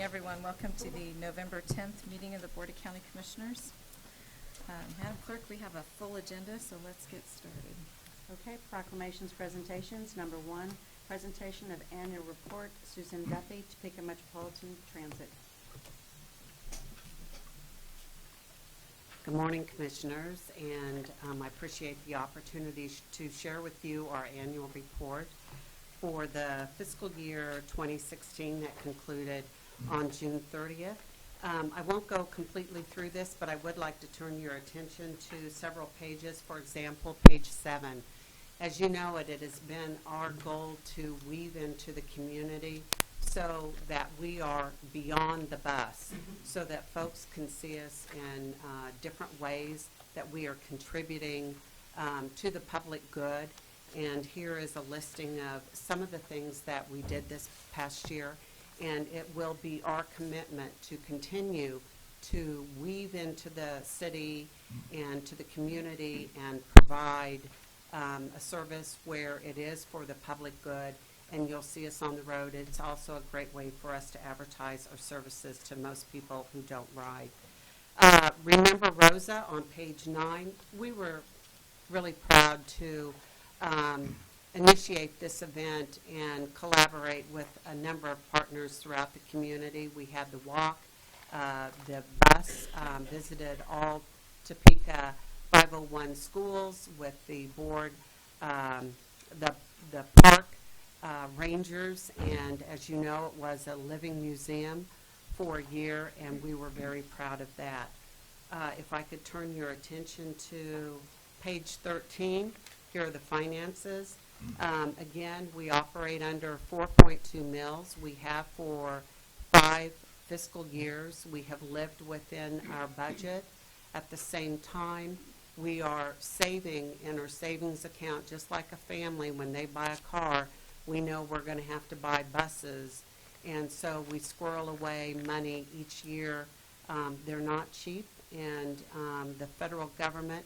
everyone. Welcome to the November 10th meeting of the Board of County Commissioners. Madam Clerk, we have a full agenda, so let's get started. Okay, proclamations, presentations. Number 1, presentation of annual report. Susan Duffy, Topeka Metropolitan Transit. Good morning, Commissioners, and I appreciate the opportunity to share with you our annual report for the fiscal year 2016 that concluded on June 30th. I won't go completely through this, but I would like to turn your attention to several pages. For example, page 7. As you know, it has been our goal to weave into the community so that we are beyond the bus, so that folks can see us in different ways, that we are contributing to the public good. And here is a listing of some of the things that we did this past year, and it will be our commitment to continue to weave into the city and to the community and provide a service where it is for the public good, and you'll see us on the road. It's also a great way for us to advertise our services to most people who don't ride. Remember Rosa on page 9. We were really proud to initiate this event and collaborate with a number of partners throughout the community. We had the walk, the bus visited all Topeka 501 schools with the board, the park rangers, and as you know, it was a living museum for a year, and we were very proud of that. If I could turn your attention to page 13, here are the finances. Again, we operate under 4.2 mills. We have for 5 fiscal years. We have lived within our budget. At the same time, we are saving in our savings account, just like a family. When they buy a car, we know we're going to have to buy buses. And so we squirrel away money each year. They're not cheap, and the federal government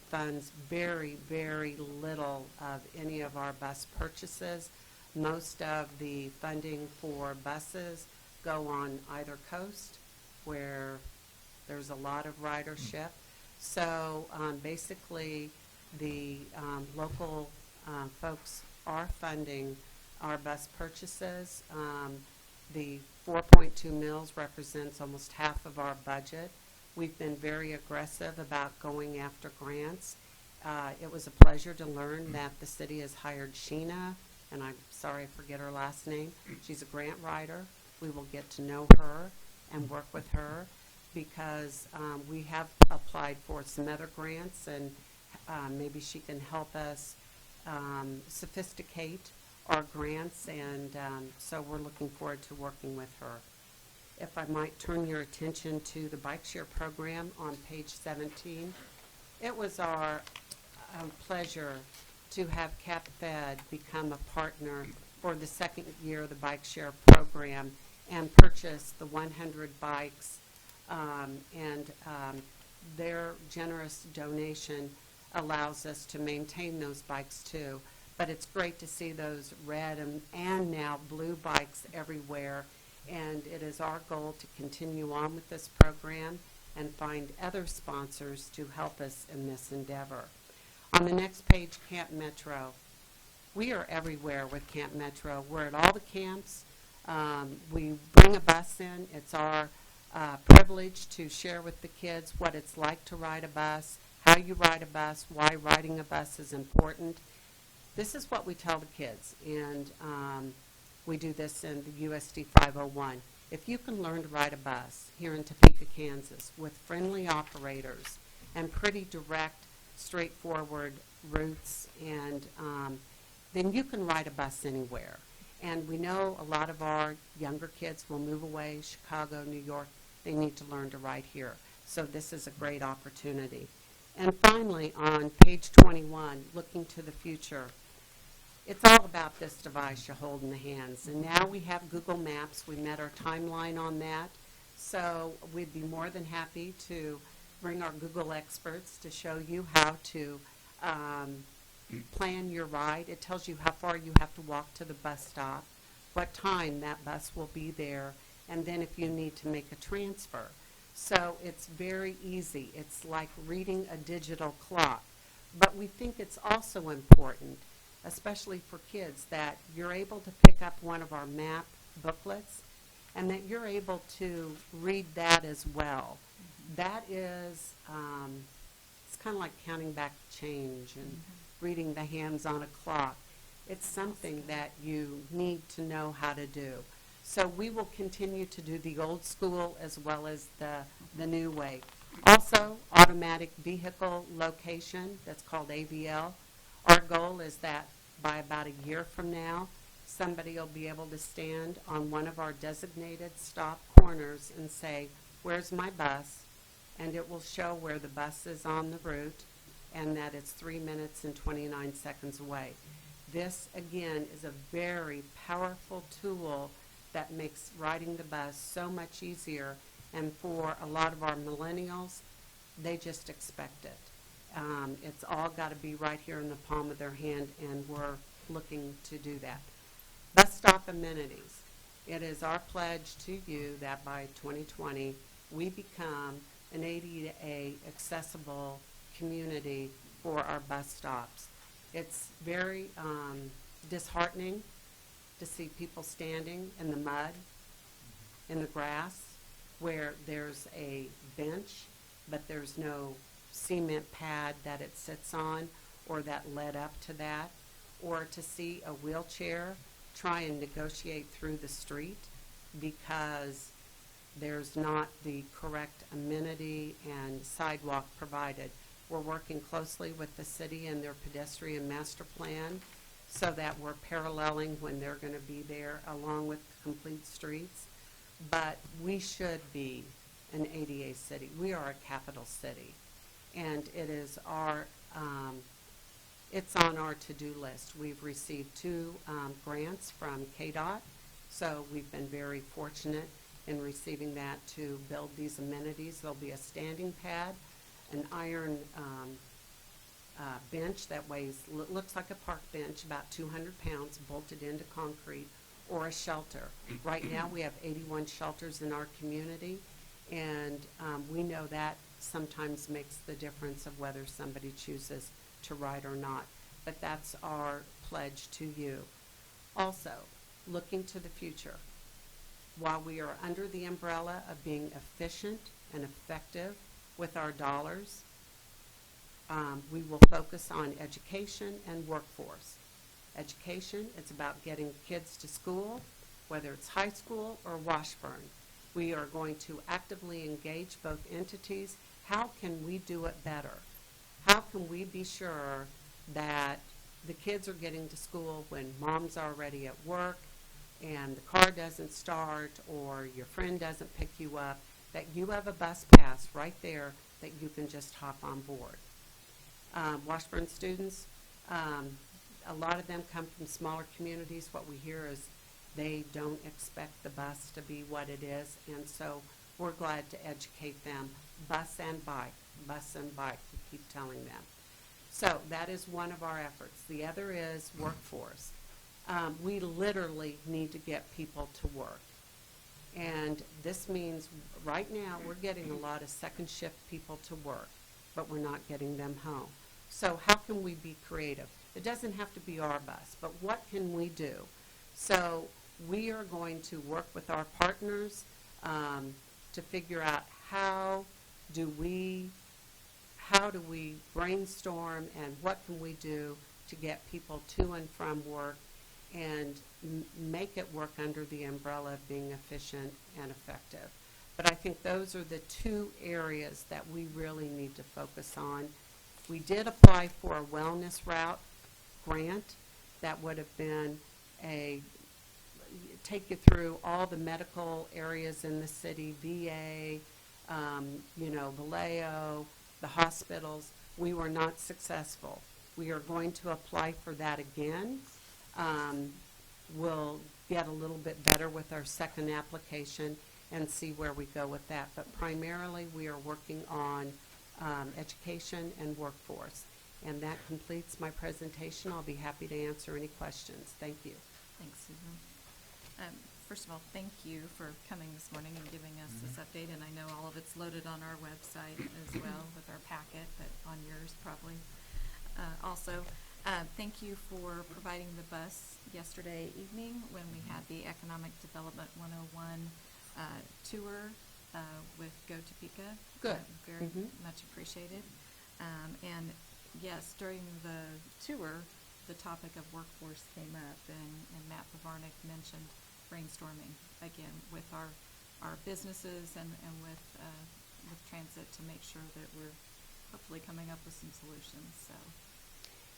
funds very, very little of any of our bus purchases. Most of the funding for buses go on either coast, where there's a lot of ridership. So basically, the local folks are funding our bus purchases. The 4.2 mills represents almost half of our budget. We've been very aggressive about going after grants. It was a pleasure to learn that the city has hired Sheena, and I'm sorry I forget her last name. She's a grant writer. We will get to know her and work with her, because we have applied for some other grants, and maybe she can help us sophisticate our grants, and so we're looking forward to working with her. If I might turn your attention to the bike share program on page 17. It was our pleasure to have Cap Fed become a partner for the second year of the bike share program and purchase the 100 bikes, and their generous donation allows us to maintain those bikes too. But it's great to see those red and now blue bikes everywhere. And it is our goal to continue on with this program and find other sponsors to help us in this endeavor. On the next page, Camp Metro. We are everywhere with Camp Metro. We're at all the camps. We bring a bus in. It's our privilege to share with the kids what it's like to ride a bus, how you ride a bus, why riding a bus is important. This is what we tell the kids, and we do this in the USD 501. If you can learn to ride a bus here in Topeka, Kansas, with friendly operators and pretty direct, straightforward routes, and then you can ride a bus anywhere. And we know a lot of our younger kids will move away, Chicago, New York. They need to learn to ride here. So this is a great opportunity. And finally, on page 21, looking to the future, it's all about this device you hold in the hands. And now we have Google Maps. We met our timeline on that. So we'd be more than happy to bring our Google experts to show you how to plan your ride. It tells you how far you have to walk to the bus stop, what time that bus will be there, and then if you need to make a transfer. So it's very easy. It's like reading a digital clock. But we think it's also important, especially for kids, that you're able to pick up one of our map booklets and that you're able to read that as well. That is, it's kind of like counting back change and reading the hands on a clock. It's something that you need to know how to do. So we will continue to do the old school as well as the new way. Also, automatic vehicle location, that's called AVL. Our goal is that by about a year from now, somebody will be able to stand on one of our designated stop corners and say, "Where's my bus?" And it will show where the bus is on the route and that it's 3 minutes and 29 seconds away. This, again, is a very powerful tool that makes riding the bus so much easier. And for a lot of our millennials, they just expect it. It's all got to be right here in the palm of their hand, and we're looking to do that. Bus stop amenities. It is our pledge to you that by 2020, we become an ADA accessible community for our bus stops. It's very disheartening to see people standing in the mud, in the grass, where there's a bench, but there's no cement pad that it sits on or that led up to that, or to see a wheelchair try and negotiate through the street because there's not the correct amenity and sidewalk provided. We're working closely with the city and their pedestrian master plan so that we're paralleling when they're going to be there along with complete streets. But we should be an ADA city. We are a capital city, and it is our it's on our to-do list. We've received 2 grants from KDOT, so we've been very fortunate in receiving that to build these amenities. There'll be a standing pad, an iron bench that looks like a park bench, about 200 pounds, bolted into concrete, or a shelter. Right now we have 81 shelters in our community, and we know that sometimes makes the difference of whether somebody chooses to ride or not. But that's our pledge to you. Also, looking to the future, while we are under the umbrella of being efficient and effective with our dollars, we will focus on education and workforce. Education, it's about getting kids to school, whether it's high school or Washburn. We are going to actively engage both entities. How can we do it better? How can we be sure that the kids are getting to school when mom's already at work and the car doesn't start or your friend doesn't pick you up, that you have a bus pass right there that you can just hop on board? Washburn students, a lot of them come from smaller communities. What we hear is they don't expect the bus to be what it is, and so we're glad to educate them. Bus and bike, we keep telling them. So that is one of our efforts. The other is workforce. We literally need to get people to work. And this means right now we're getting a lot of second shift people to work, but we're not getting them home. So how can we be creative? It doesn't have to be our bus, but what can we do? So we are going to work with our partners to figure out how do we brainstorm and what can we do to get people to and from work and make it work under the umbrella of being efficient and effective. But I think those are the 2 areas that we really need to focus on. We did apply for a wellness route grant that would have been take you through all the medical areas in the city, VA, Vallejo, the hospitals. We were not successful. We are going to apply for that again. We'll get a little bit better with our second application and see where we go with that. But primarily we are working on education and workforce. And that completes my presentation. I'll be happy to answer any questions. Thank you. Thanks, Susan. First of all, thank you for coming this morning and giving us this update, and I know all of it's loaded on our website as well with our packet, but on yours probably. Also, thank you for providing the bus yesterday evening when we had the Economic Development 101 tour with Go Topeka. Good. Very much appreciated. And yes, during the tour, the topic of workforce came up, and Matt Pavarnik mentioned brainstorming again with our businesses and with transit to make sure that we're hopefully coming up with some solutions. So,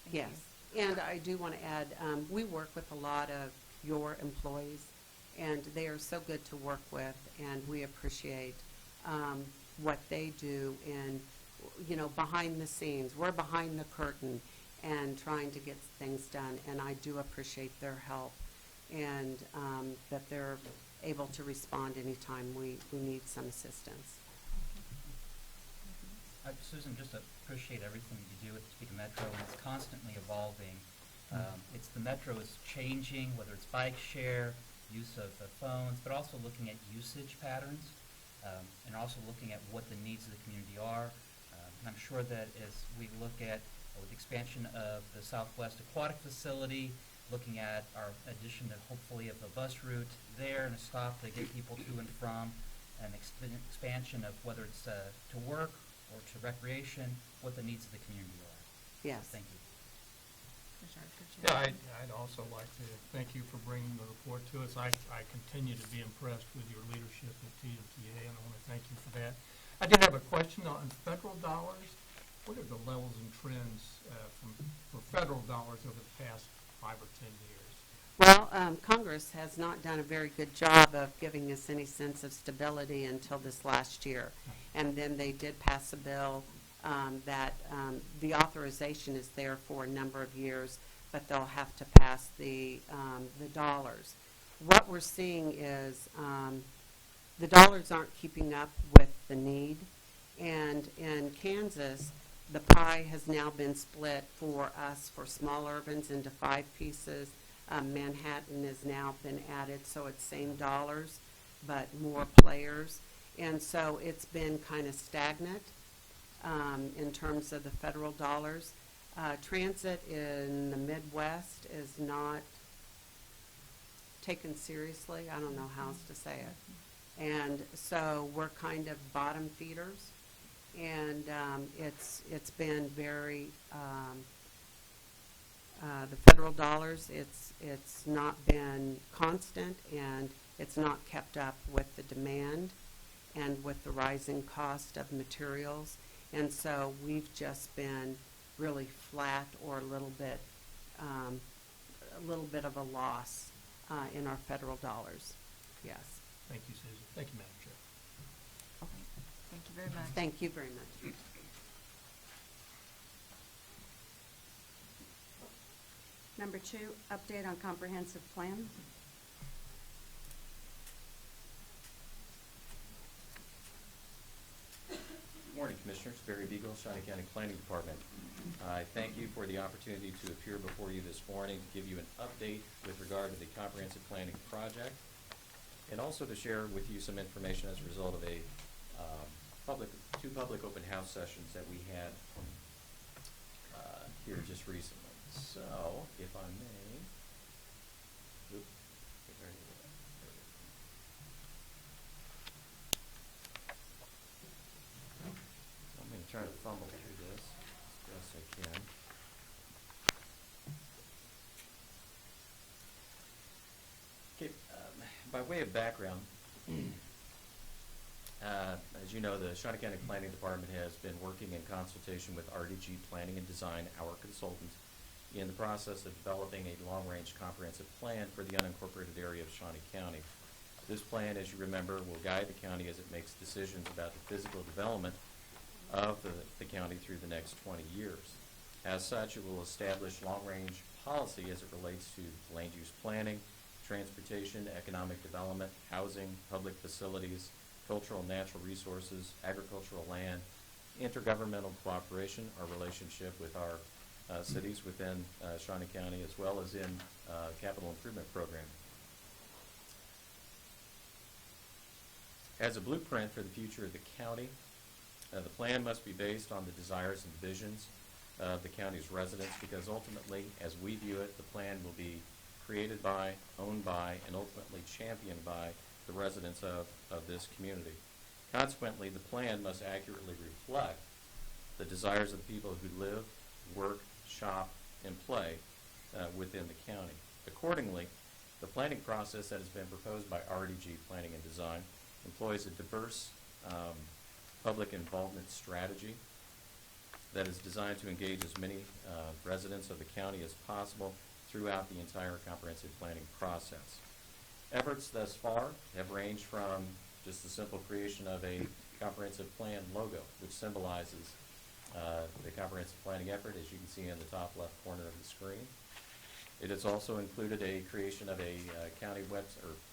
thank Yes, you. and I do want to add, we work with a lot of your employees, and they are so good to work with, and we appreciate what they do in, behind the scenes. We're behind the curtain and trying to get things done, and I do appreciate their help and that they're able to respond anytime we need some assistance. Susan, just appreciate everything you do with Topeka Metro, and it's constantly evolving. It's the Metro is changing, whether it's bike share, use of phones, but also looking at usage patterns, and also looking at what the needs of the community are. And I'm sure that as we look at with the expansion of the Southwest Aquatic Facility, looking at our addition of hopefully of a bus route there and a stop to get people to and from, an expansion of whether it's to work or to recreation, what the needs of the community are. Yes. Thank you. Yeah, I'd also like to thank you for bringing the report to us. I continue to be impressed with your leadership at TMTA, and I want to thank you for that. I did have a question on federal dollars. What are the levels and trends for federal dollars over the past 5 or 10 years? Well, Congress has not done a very good job of giving us any sense of stability until this last year. And then they did pass a bill that the authorization is there for a number of years, but they'll have to pass the dollars. What we're seeing is the dollars aren't keeping up with the need. And in Kansas, the pie has now been split for us for small urbans into 5 pieces. Manhattan has now been added, so it's same dollars, but more players. And so it's been kind of stagnant in terms of the federal dollars. Transit in the Midwest is not taken seriously. I don't know how else to say it. And so we're kind of bottom feeders. And it's been very the federal dollars. It's not been constant, and it's not kept up with the demand and with the rising cost of materials. And so we've just been really flat or a little bit of a loss in our federal dollars. Yes. Thank you, Susan. Thank you, Madam Chair. Thank you very much. Thank you very much. Number 2, update on comprehensive plan. Good morning, Commissioners. Barry Beagle, Shawnee County Planning Department. I thank you for the opportunity to appear before you this morning to give you an update with regard to the comprehensive planning project, and also to share with you some information as a result of two public open house sessions that we had here just recently. So, if I may, get ready to go. So I'm going to try to fumble through this as best I can. Okay, by way of background, as you know, the Shawnee County Planning Department has been working in consultation with RDG Planning and Design, our consultant, in the process of developing a long-range comprehensive plan for the unincorporated area of Shawnee County. This plan, as you remember, will guide the county as it makes decisions about the physical development of the county through the next 20 years. As such, it will establish long-range policy as it relates to land use planning, transportation, economic development, housing, public facilities, cultural and natural resources, agricultural land, intergovernmental cooperation, our relationship with our cities within Shawnee County, as well as in capital improvement program. As a blueprint for the future of the county, the plan must be based on the desires and visions of the county's residents, because ultimately, as we view it, the plan will be created by, owned by, and ultimately championed by the residents of this community. Consequently, the plan must accurately reflect the desires of the people who live, work, shop, and play within the county. Accordingly, the planning process that has been proposed by RDG Planning and Design employs a diverse public involvement strategy that is designed to engage as many residents of the county as possible throughout the entire comprehensive planning process. Efforts thus far have ranged from just the simple creation of a comprehensive plan logo, which symbolizes the comprehensive planning effort, as you can see in the top left corner of the screen. It has also included a creation of a county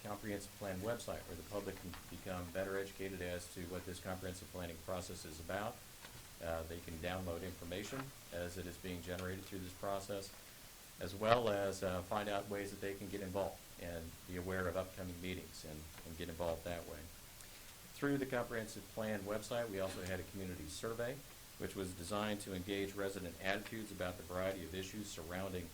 comprehensive plan website where the public can become better educated as to what this comprehensive planning process is about. They can download information as it is being generated through this process, as well as find out ways that they can get involved and be aware of upcoming meetings and get involved that way. Through the comprehensive plan website, we also had a community survey, which was designed to engage resident attitudes about the variety of issues surrounding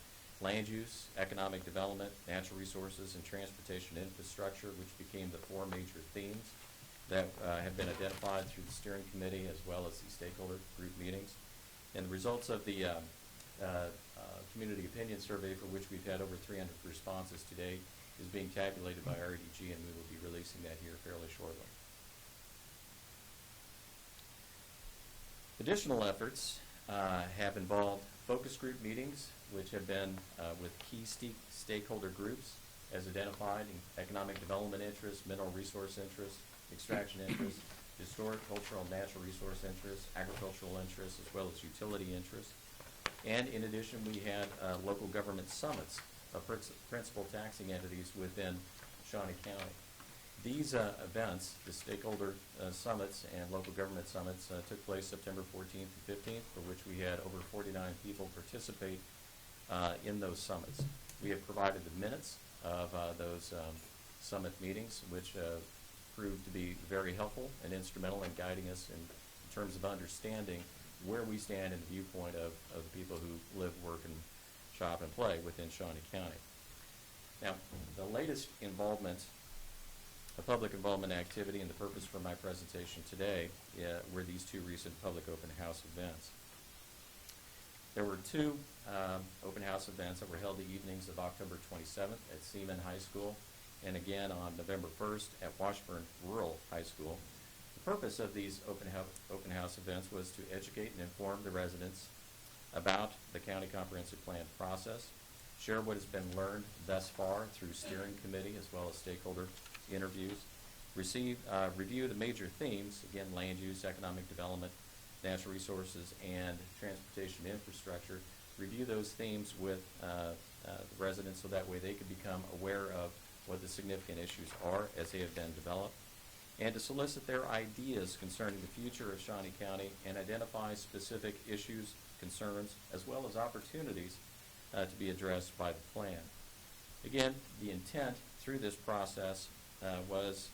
land use, economic development, natural resources, and transportation infrastructure, which became the 4 major themes that have been identified through the steering committee as well as the stakeholder group meetings. And the results of the community opinion survey, for which we've had over 300 responses to date, is being tabulated by RDG, and we will be releasing that here fairly shortly. Additional efforts have involved focus group meetings, which have been with key stakeholder groups as identified in economic development interests, mineral resource interests, extraction interests, historic, cultural, and natural resource interests, agricultural interests, as well as utility interests. And in addition, we had local government summits of principal taxing entities within Shawnee County. These events, the stakeholder summits and local government summits, took place September 14th and 15th, for which we had over 49 people participate in those summits. We have provided the minutes of those summit meetings, which proved to be very helpful and instrumental in guiding us in terms of understanding where we stand in the viewpoint of the people who live, work, and shop and play within Shawnee County. Now, the latest involvement, a public involvement activity, and the purpose for my presentation today were these 2 recent public open house events. There were 2 open house events that were held the evenings of October 27th at Seaman High School, and again on November 1st at Washburn Rural High School. The purpose of these open house events was to educate and inform the residents about the county comprehensive plan process, share what has been learned thus far through steering committee as well as stakeholder interviews, review the major themes, again, land use, economic development, natural resources, and transportation infrastructure, review those themes with the residents so that way they could become aware of what the significant issues are as they have been developed, and to solicit their ideas concerning the future of Shawnee County and identify specific issues, concerns, as well as opportunities to be addressed by the plan. Again, the intent through this process was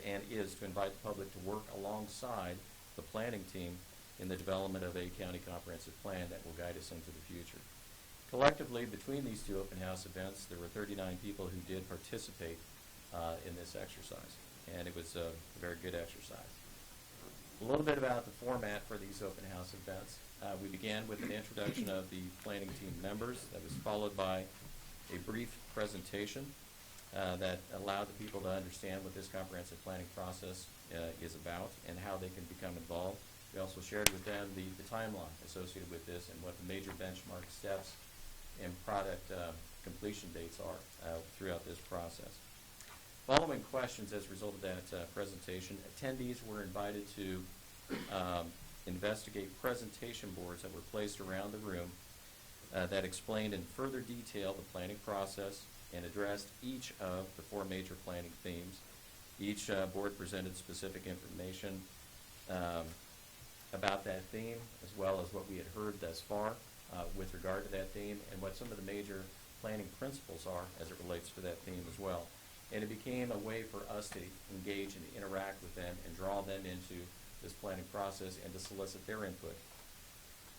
and is to invite the public to work alongside the planning team in the development of a county comprehensive plan that will guide us into the future. Collectively, between these 2 open house events, there were 39 people who did participate in this exercise, and it was a very good exercise. A little bit about the format for these open house events. We began with an introduction of the planning team members that was followed by a brief presentation that allowed the people to understand what this comprehensive planning process is about and how they can become involved. We also shared with them the timeline associated with this and what the major benchmark steps and product completion dates are throughout this process. Following questions as a result of that presentation, attendees were invited to investigate presentation boards that were placed around the room that explained in further detail the planning process and addressed each of the 4 major planning themes. Each board presented specific information about that theme, as well as what we had heard thus far with regard to that theme and what some of the major planning principles are as it relates to that theme as well. And it became a way for us to engage and interact with them and draw them into this planning process and to solicit their input.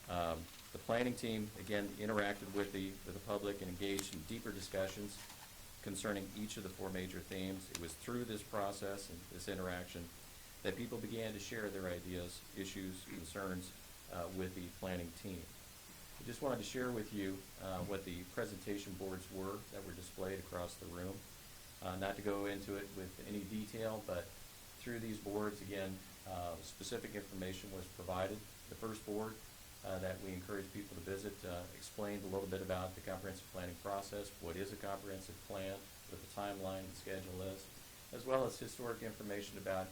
The planning team, again, interacted with the public and engaged in deeper discussions concerning each of the 4 major themes. It was through this process and this interaction that people began to share their ideas, issues, concerns with the planning team. I just wanted to share with you what the presentation boards were that were displayed across the room. Not to go into it with any detail, but through these boards, again, specific information was provided. The first board that we encourage people to visit explained a little bit about the comprehensive planning process, what is a comprehensive plan, what the timeline and schedule is, as well as historic information about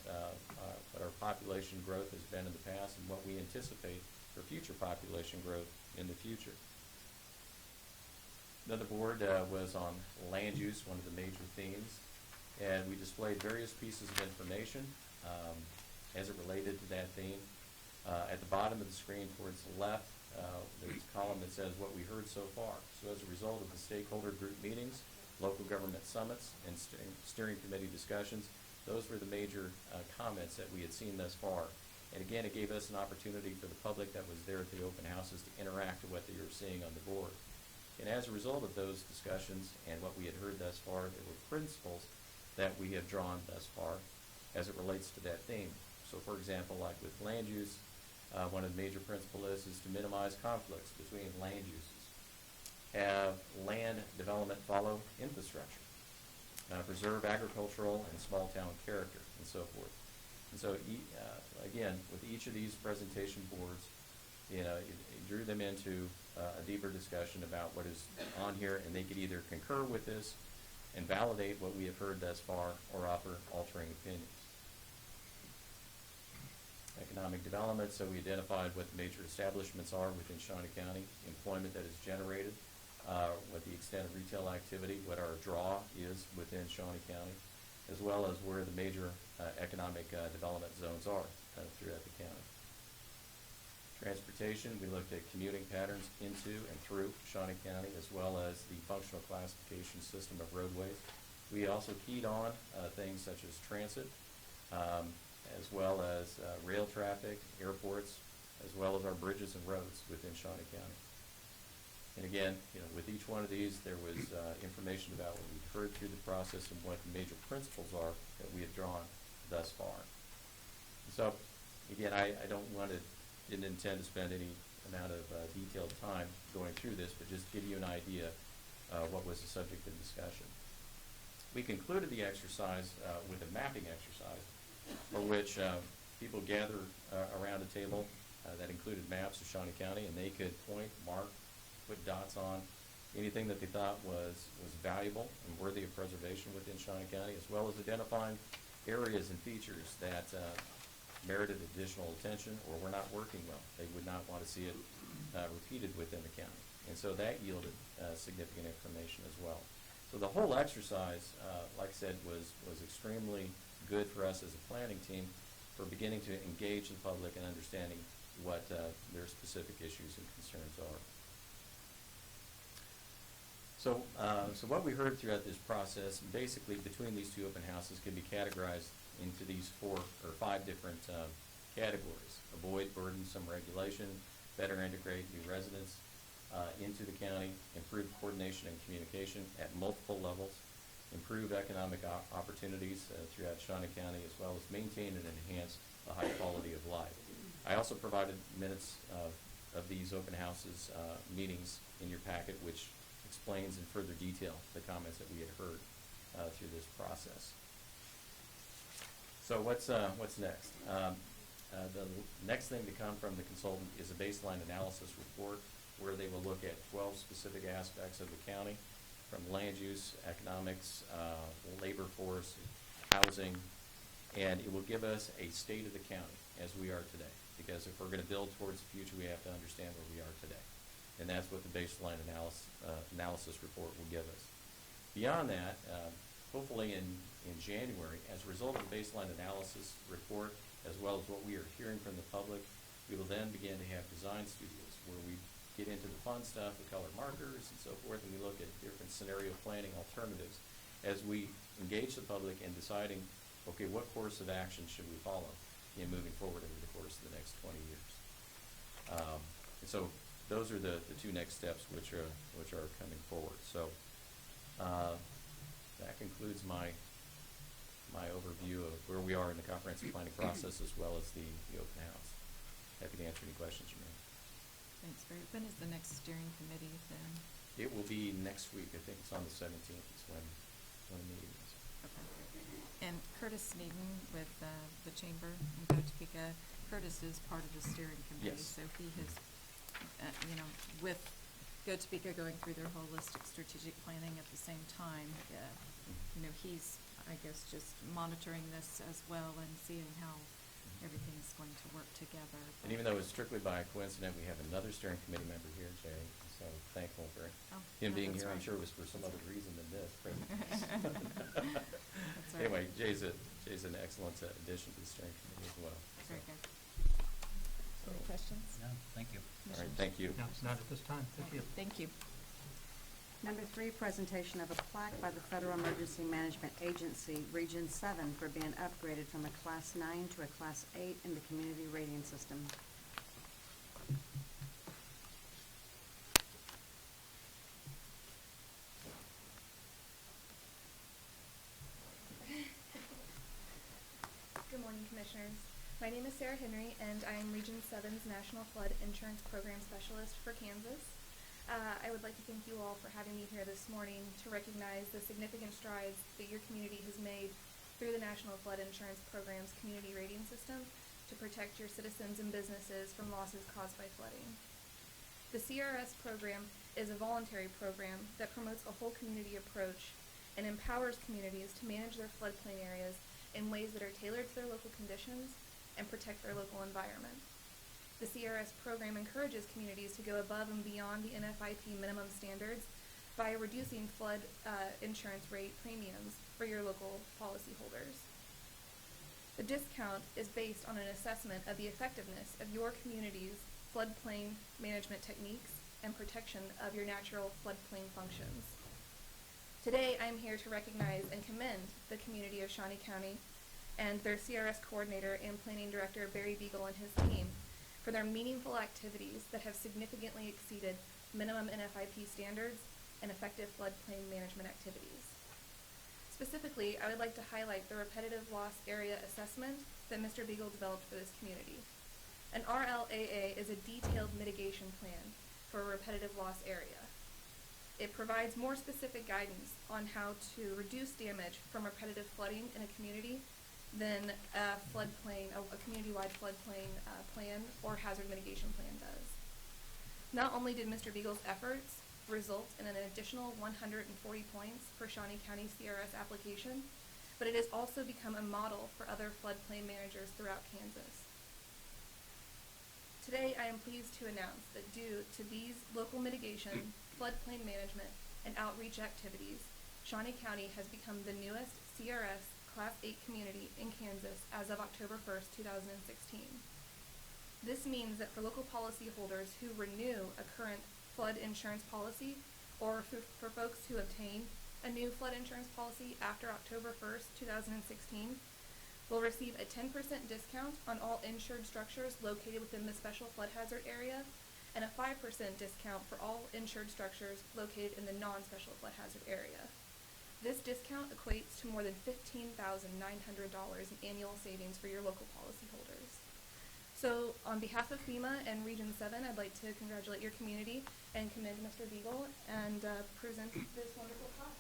what our population growth has been in the past and what we anticipate for future population growth in the future. Another board was on land use, one of the major themes, and we displayed various pieces of information as it related to that theme. At the bottom of the screen towards the left, there's a column that says what we heard so far. So as a result of the stakeholder group meetings, local government summits, and steering committee discussions, those were the major comments that we had seen thus far. And again, it gave us an opportunity for the public that was there at the open houses to interact with what they were seeing on the board. And as a result of those discussions and what we had heard thus far, there were principles that we have drawn thus far as it relates to that theme. So for example, like with land use, one of the major principles is to minimize conflicts between land uses, have land development follow infrastructure, preserve agricultural and small town character, and so forth. And so, again, with each of these presentation boards, it drew them into a deeper discussion about what is on here, and they could either concur with this and validate what we have heard thus far or offer altering opinions. Economic development, so we identified what the major establishments are within Shawnee County, employment that is generated, what the extent of retail activity, what our draw is within Shawnee County, as well as where the major economic development zones are throughout the county. Transportation, we looked at commuting patterns into and through Shawnee County, as well as the functional classification system of roadways. We also keyed on things such as transit, as well as rail traffic, airports, as well as our bridges and roads within Shawnee County. And again, with each one of these, there was information about what we've heard through the process and what the major principles are that we have drawn thus far. So, again, I didn't intend to spend any amount of detailed time going through this, but just give you an idea of what was the subject of discussion. We concluded the exercise with a mapping exercise, for which people gather around a table that included maps of Shawnee County, and they could point, mark, put dots on anything that they thought was valuable and worthy of preservation within Shawnee County, as well as identifying areas and features that merited additional attention or were not working well. They would not want to see it repeated within the county. And so that yielded significant information as well. So the whole exercise, like I said, was extremely good for us as a planning team for beginning to engage the public and understanding what their specific issues and concerns are. So what we heard throughout this process, basically between these two open houses, can be categorized into these 4 or 5 different categories. Avoid burdensome regulation, better integrate new residents into the county, improve coordination and communication at multiple levels, improve economic opportunities throughout Shawnee County, as well as maintain and enhance the high quality of life. I also provided minutes of these open houses meetings in your packet, which explains in further detail the comments that we had heard through this process. So what's next? The next thing to come from the consultant is a baseline analysis report where they will look at 12 specific aspects of the county, from land use, economics, labor force, housing, and it will give us a state of the county as we are today. Because if we're going to build towards the future, we have to understand where we are today. And that's what the baseline analysis report will give us. Beyond that, hopefully in January, as a result of the baseline analysis report, as well as what we are hearing from the public, we will then begin to have design studios where we get into the fun stuff, the color markers and so forth, and we look at different scenario planning alternatives. as we engage the public in deciding, okay, what course of action should we follow in moving forward over the course of the next 20 years. And so those are the two next steps which are coming forward. So that concludes my overview of where we are in the comprehensive planning process as well as the open house. Happy to answer any questions you may have. Thanks, Barry. When is the next steering committee then? It will be next week. I think it's on the 17th is when the meeting is. Okay. And Curtis Sneeden with the Chamber in Go Topeka. Curtis is part of the steering committee. Yes. So he has, with Go Topeka going through their holistic strategic planning at the same time, he's, I guess, just monitoring this as well and seeing how everything's going to work together. And even though it's strictly by coincidence, we have another steering committee member here, Jay, so thankful for him being that's here. I'm right. sure it was for some other reason than this. That's right. Anyway, Jay's an excellent addition to the steering committee as well. Very So, good. Any questions? No, thank you. all right, thank you. No, not at this time. Thank you. Thank you. Number 3, presentation of a plaque by the Federal Emergency Management Agency, Region 7, for being upgraded from a Class 9 to a Class 8 in the community rating system. Good morning, Commissioners. My name is Sarah Henry, and I am Region 7's National Flood Insurance Program Specialist for Kansas. I would like to thank you all for having me here this morning to recognize the significant strides that your community has made through the National Flood Insurance Program's community rating system to protect your citizens and businesses from losses caused by flooding. The CRS program is a voluntary program that promotes a whole community approach and empowers communities to manage their floodplain areas in ways that are tailored to their local conditions and protect their local environment. The CRS program encourages communities to go above and beyond the NFIP minimum standards by reducing flood insurance rate premiums for your local policyholders. The discount is based on an assessment of the effectiveness of your community's floodplain management techniques and protection of your natural floodplain functions. Today, I am here to recognize and commend the community of Shawnee County and their CRS coordinator and planning director, Barry Beagle, and his team for their meaningful activities that have significantly exceeded minimum NFIP standards and effective floodplain management activities. Specifically, I would like to highlight the repetitive loss area assessment that Mr. Beagle developed for this community. An RLAA is a detailed mitigation plan for a repetitive loss area. It provides more specific guidance on how to reduce damage from repetitive flooding in a community than a floodplain, a community-wide floodplain plan or hazard mitigation plan does. Not only did Mr. Beagle's efforts result in an additional 140 points for Shawnee County CRS application, but it has also become a model for other floodplain managers throughout Kansas. Today, I am pleased to announce that due to these local mitigation, floodplain management, and outreach activities, Shawnee County has become the newest CRS Class 8 community in Kansas as of October 1st, 2016. This means that for local policyholders who renew a current flood insurance policy, or for folks who obtain a new flood insurance policy after October 1st, 2016, will receive a 10% discount on all insured structures located within the special flood hazard area, and a 5% discount for all insured structures located in the non-special flood hazard area. This discount equates to more than $15,900 in annual savings for your local policyholders. So on behalf of FEMA and Region 7, I'd like to congratulate your community and commend Mr. Beagle and present this wonderful talk.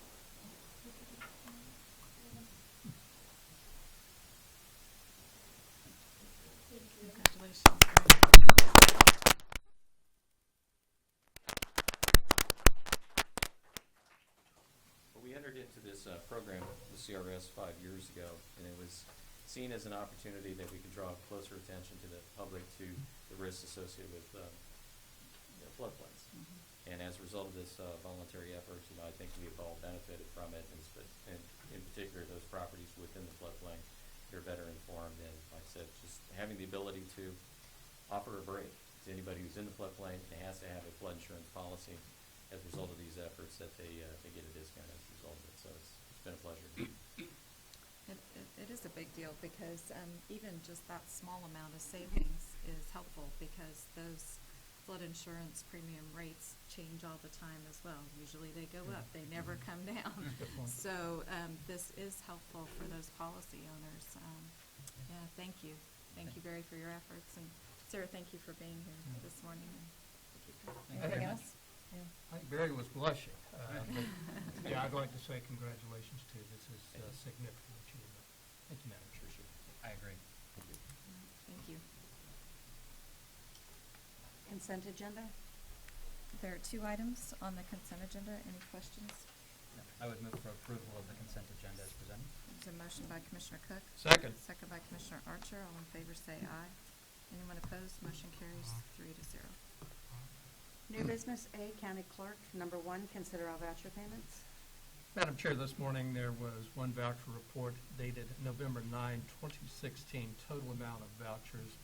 Congratulations. We entered into this program, the CRS, 5 years ago, and it was seen as an opportunity that we could draw closer attention to the public to the risks associated with floodplains. Mm-hmm. And as a result of this voluntary effort, I think we have all benefited from it, and in particular those properties within the floodplain, they're better informed, and like I said, just having the ability to offer a break to anybody who's in the floodplain and has to have a flood insurance policy as a result of these efforts, that they get a discount as a result of it. So it's been a pleasure. It is a big deal because even just that small amount of savings is helpful because those flood insurance premium rates change all the time as well. Usually they go up, they never come down. Good point. So this is helpful for those policy owners. Yeah, thank you. Thank you, Barry, for your efforts. And Sarah, thank you for being here this morning. Thank you Anything very else? much. Yeah. I think Barry was blushing. But, yeah, I'd like to say congratulations too. This is a significant achievement. Thank you, Madam Chair. I agree. Thank you. Consent agenda? There are 2 items on the consent agenda. Any questions? I would move for approval of the consent agenda as presented. There's a motion by Commissioner Cook. Second. Second by Commissioner Archer. All in favor say aye. Anyone opposed? Motion carries 3-0. New business, A, County Clerk. Number 1, consider all voucher payments. Madam Chair, this morning there was one voucher report dated November 9, 2016. Total amount of vouchers,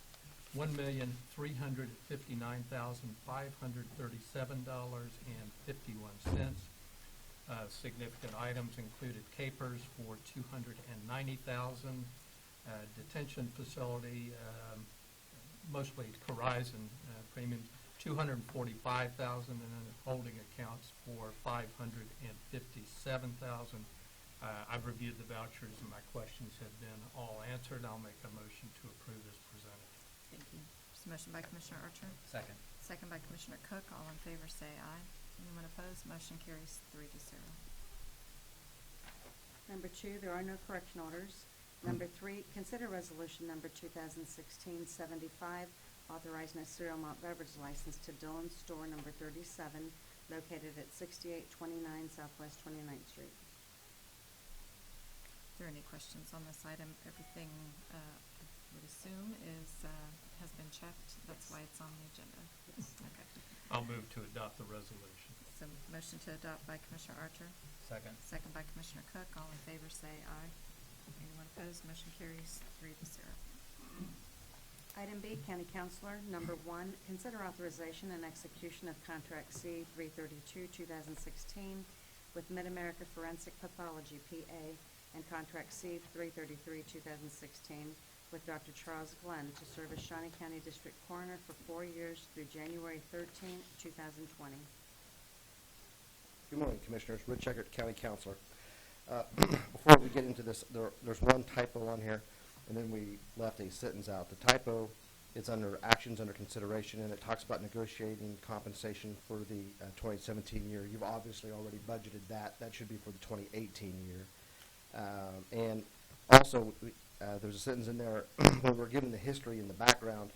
$1,359,537.51. Significant items included capers for $290,000, detention facility, mostly Horizon premiums, $245,000, and then holding accounts for $557,000. I've reviewed the vouchers and my questions have been all answered. I'll make a motion to approve as presented. Thank you. There's a motion by Commissioner Archer. Second. Second by Commissioner Cook. All in favor say aye. Anyone opposed? Motion carries 3-0. Number 2, there are no correction orders. Number 3, consider resolution number 2016-75, authorizing a serial malt beverage license to Dillon's Store Number 37, located at 6829 Southwest 29th Street. Are there any questions on this item? Everything, I would assume, has been checked. That's why it's on the agenda. Okay. I'll move to adopt the resolution. So motion to adopt by Commissioner Archer. Second. Second by Commissioner Cook. All in favor say aye. Anyone opposed? Motion carries 3-0. Item B, County Councilor. Number 1, consider authorization and execution of Contract C 332-2016 with Mid-America Forensic Pathology, PA, and Contract C 333-2016 with Dr. Charles Glenn to serve as Shawnee County District Coroner for 4 years through January 13, 2020. Good morning, Commissioners. Rich Eckert, County Councilor. Before we get into this, there's one typo on here, and then we left a sentence out. The typo is under actions under consideration, and it talks about negotiating compensation for the 2017 year. You've obviously already budgeted that. That should be for the 2018 year. And also, there's a sentence in there when we're given the history and the background.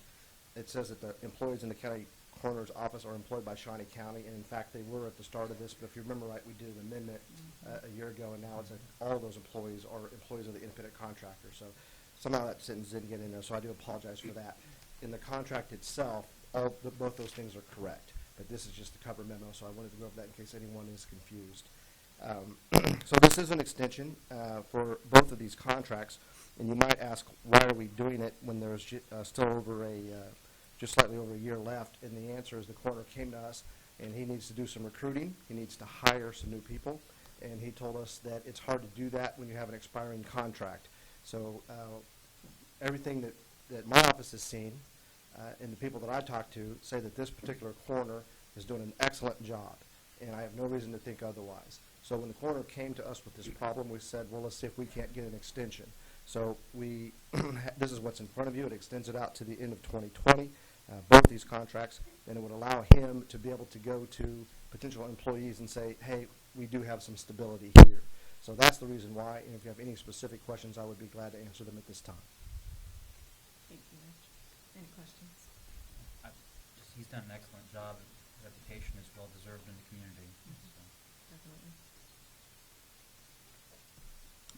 It says that the employees in the county coroner's office are employed by Shawnee County, and in fact, they were at the start of this. But if you remember right, we did an amendment a year ago, and now it's that all those employees are employees of the independent contractor. So somehow that sentence didn't get in there, so I do apologize for that. In the contract itself, both those things are correct, but this is just the cover memo, so I wanted to go over that in case anyone is confused. So this is an extension for both of these contracts, and you might ask, why are we doing it when there's still over just slightly over a year left? And the answer is the coroner came to us, and he needs to do some recruiting. He needs to hire some new people, and he told us that it's hard to do that when you have an expiring contract. So everything that my office has seen and the people that I talk to say that this particular coroner is doing an excellent job, and I have no reason to think otherwise. So when the coroner came to us with this problem, we said, well, let's see if we can't get an extension. So this is what's in front of you. It extends it out to the end of 2020, both these contracts, and it would allow him to be able to go to potential employees and say, hey, we do have some stability here. So that's the reason why, and if you have any specific questions, I would be glad to answer them at this time. Thank you, Rich. Any questions? He's done an excellent job. His reputation is well-deserved in the community. So. Definitely.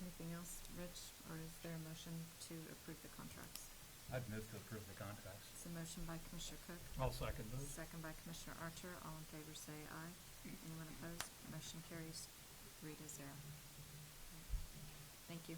Anything else, Rich, or is there a motion to approve the contracts? I'd move to approve the contracts. It's a motion by Commissioner Cook. I'll second those. Second by Commissioner Archer. All in favor say aye. Anyone opposed? Motion carries 3-0. Thank you.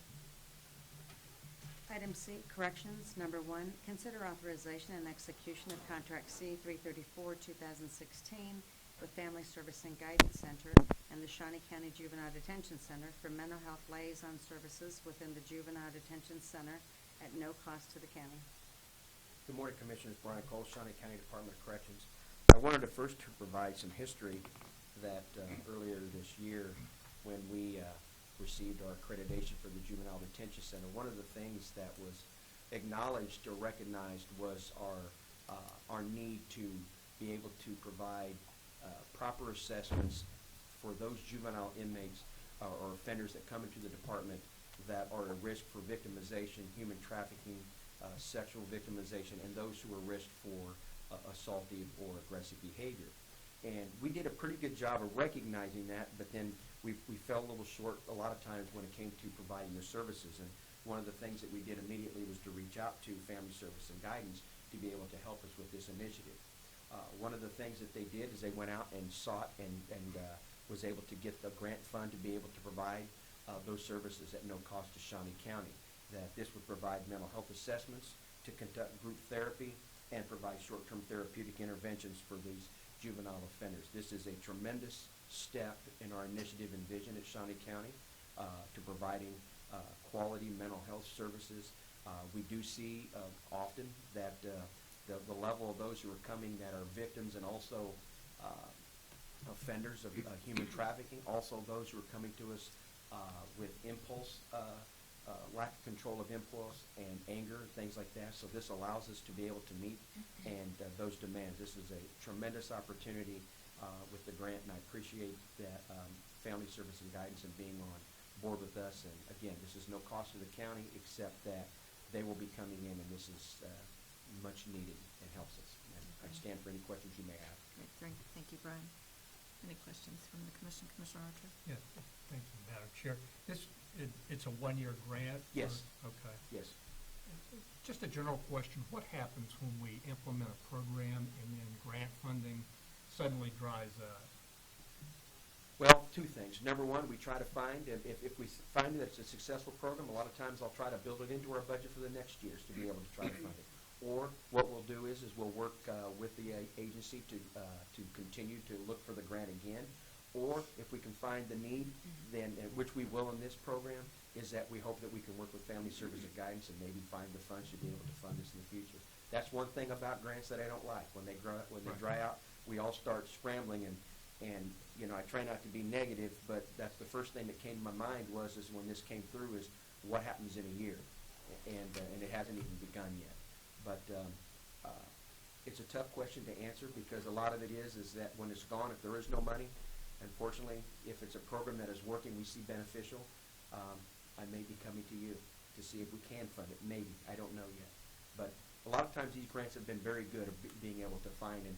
Item C, corrections. Number 1, consider authorization and execution of Contract C 334-2016 with Family Service and Guidance Center and the Shawnee County Juvenile Detention Center for mental health liaison services within the Juvenile Detention Center at no cost to the county. Good morning, Commissioners. Brian Cole, Shawnee County Department of Corrections. I wanted to first to provide some history that earlier this year, when we received our accreditation for the Juvenile Detention Center, one of the things that was acknowledged or recognized was our need to be able to provide proper assessments for those juvenile inmates or offenders that come into the department that are at risk for victimization, human trafficking, sexual victimization, and those who are risk for assaultive or aggressive behavior. And we did a pretty good job of recognizing that, but then we fell a little short a lot of times when it came to providing the services. And one of the things that we did immediately was to reach out to Family Service and Guidance to be able to help us with this initiative. One of the things that they did is they went out and sought and was able to get the grant fund to be able to provide those services at no cost to Shawnee County. That this would provide mental health assessments, to conduct group therapy, and provide short-term therapeutic interventions for these juvenile offenders. This is a tremendous step in our initiative and vision at Shawnee County to providing quality mental health services. We do see often that the level of those who are coming that are victims and also offenders of human trafficking, also those who are coming to us with impulse, lack of control of impulse and anger, things like that. So this allows us to be able to meet and those demands. This is a tremendous opportunity with the grant, and I appreciate that Family Service and Guidance and being on board with us. And again, this is no cost to the county except that they will be coming in, and this is much needed and helps us. And I stand for any questions you may have. Great, thank you, Brian. Any questions from the commission? Commissioner Archer? Yeah, thank you, Madam Chair. It's a one-year grant? Yes. Okay. Yes. Just a general question, what happens when we implement a program and then grant funding suddenly dries up? Well, two things. Number one, we try to find, and if we find that it's a successful program, a lot of times I'll try to build it into our budget for the next years to be able to try to fund it. Or what we'll do is we'll work with the agency to continue to look for the grant again. Or if we can find the need, then, which we will in this program, is that we hope that we can work with Family Service and Guidance and maybe find the funds to be able to fund this in the future. That's one thing about grants that I don't like. When they dry out, we all start scrambling, and you know, I try not to be negative, but that's the first thing that came to my mind is when this came through is what happens in a year, and it hasn't even begun yet. But it's a tough question to answer because a lot of it is that when it's gone, if there is no money, unfortunately, if it's a program that is working, we see beneficial, I may be coming to you to see if we can fund it. Maybe. I don't know yet. But a lot of times these grants have been very good at being able to find. And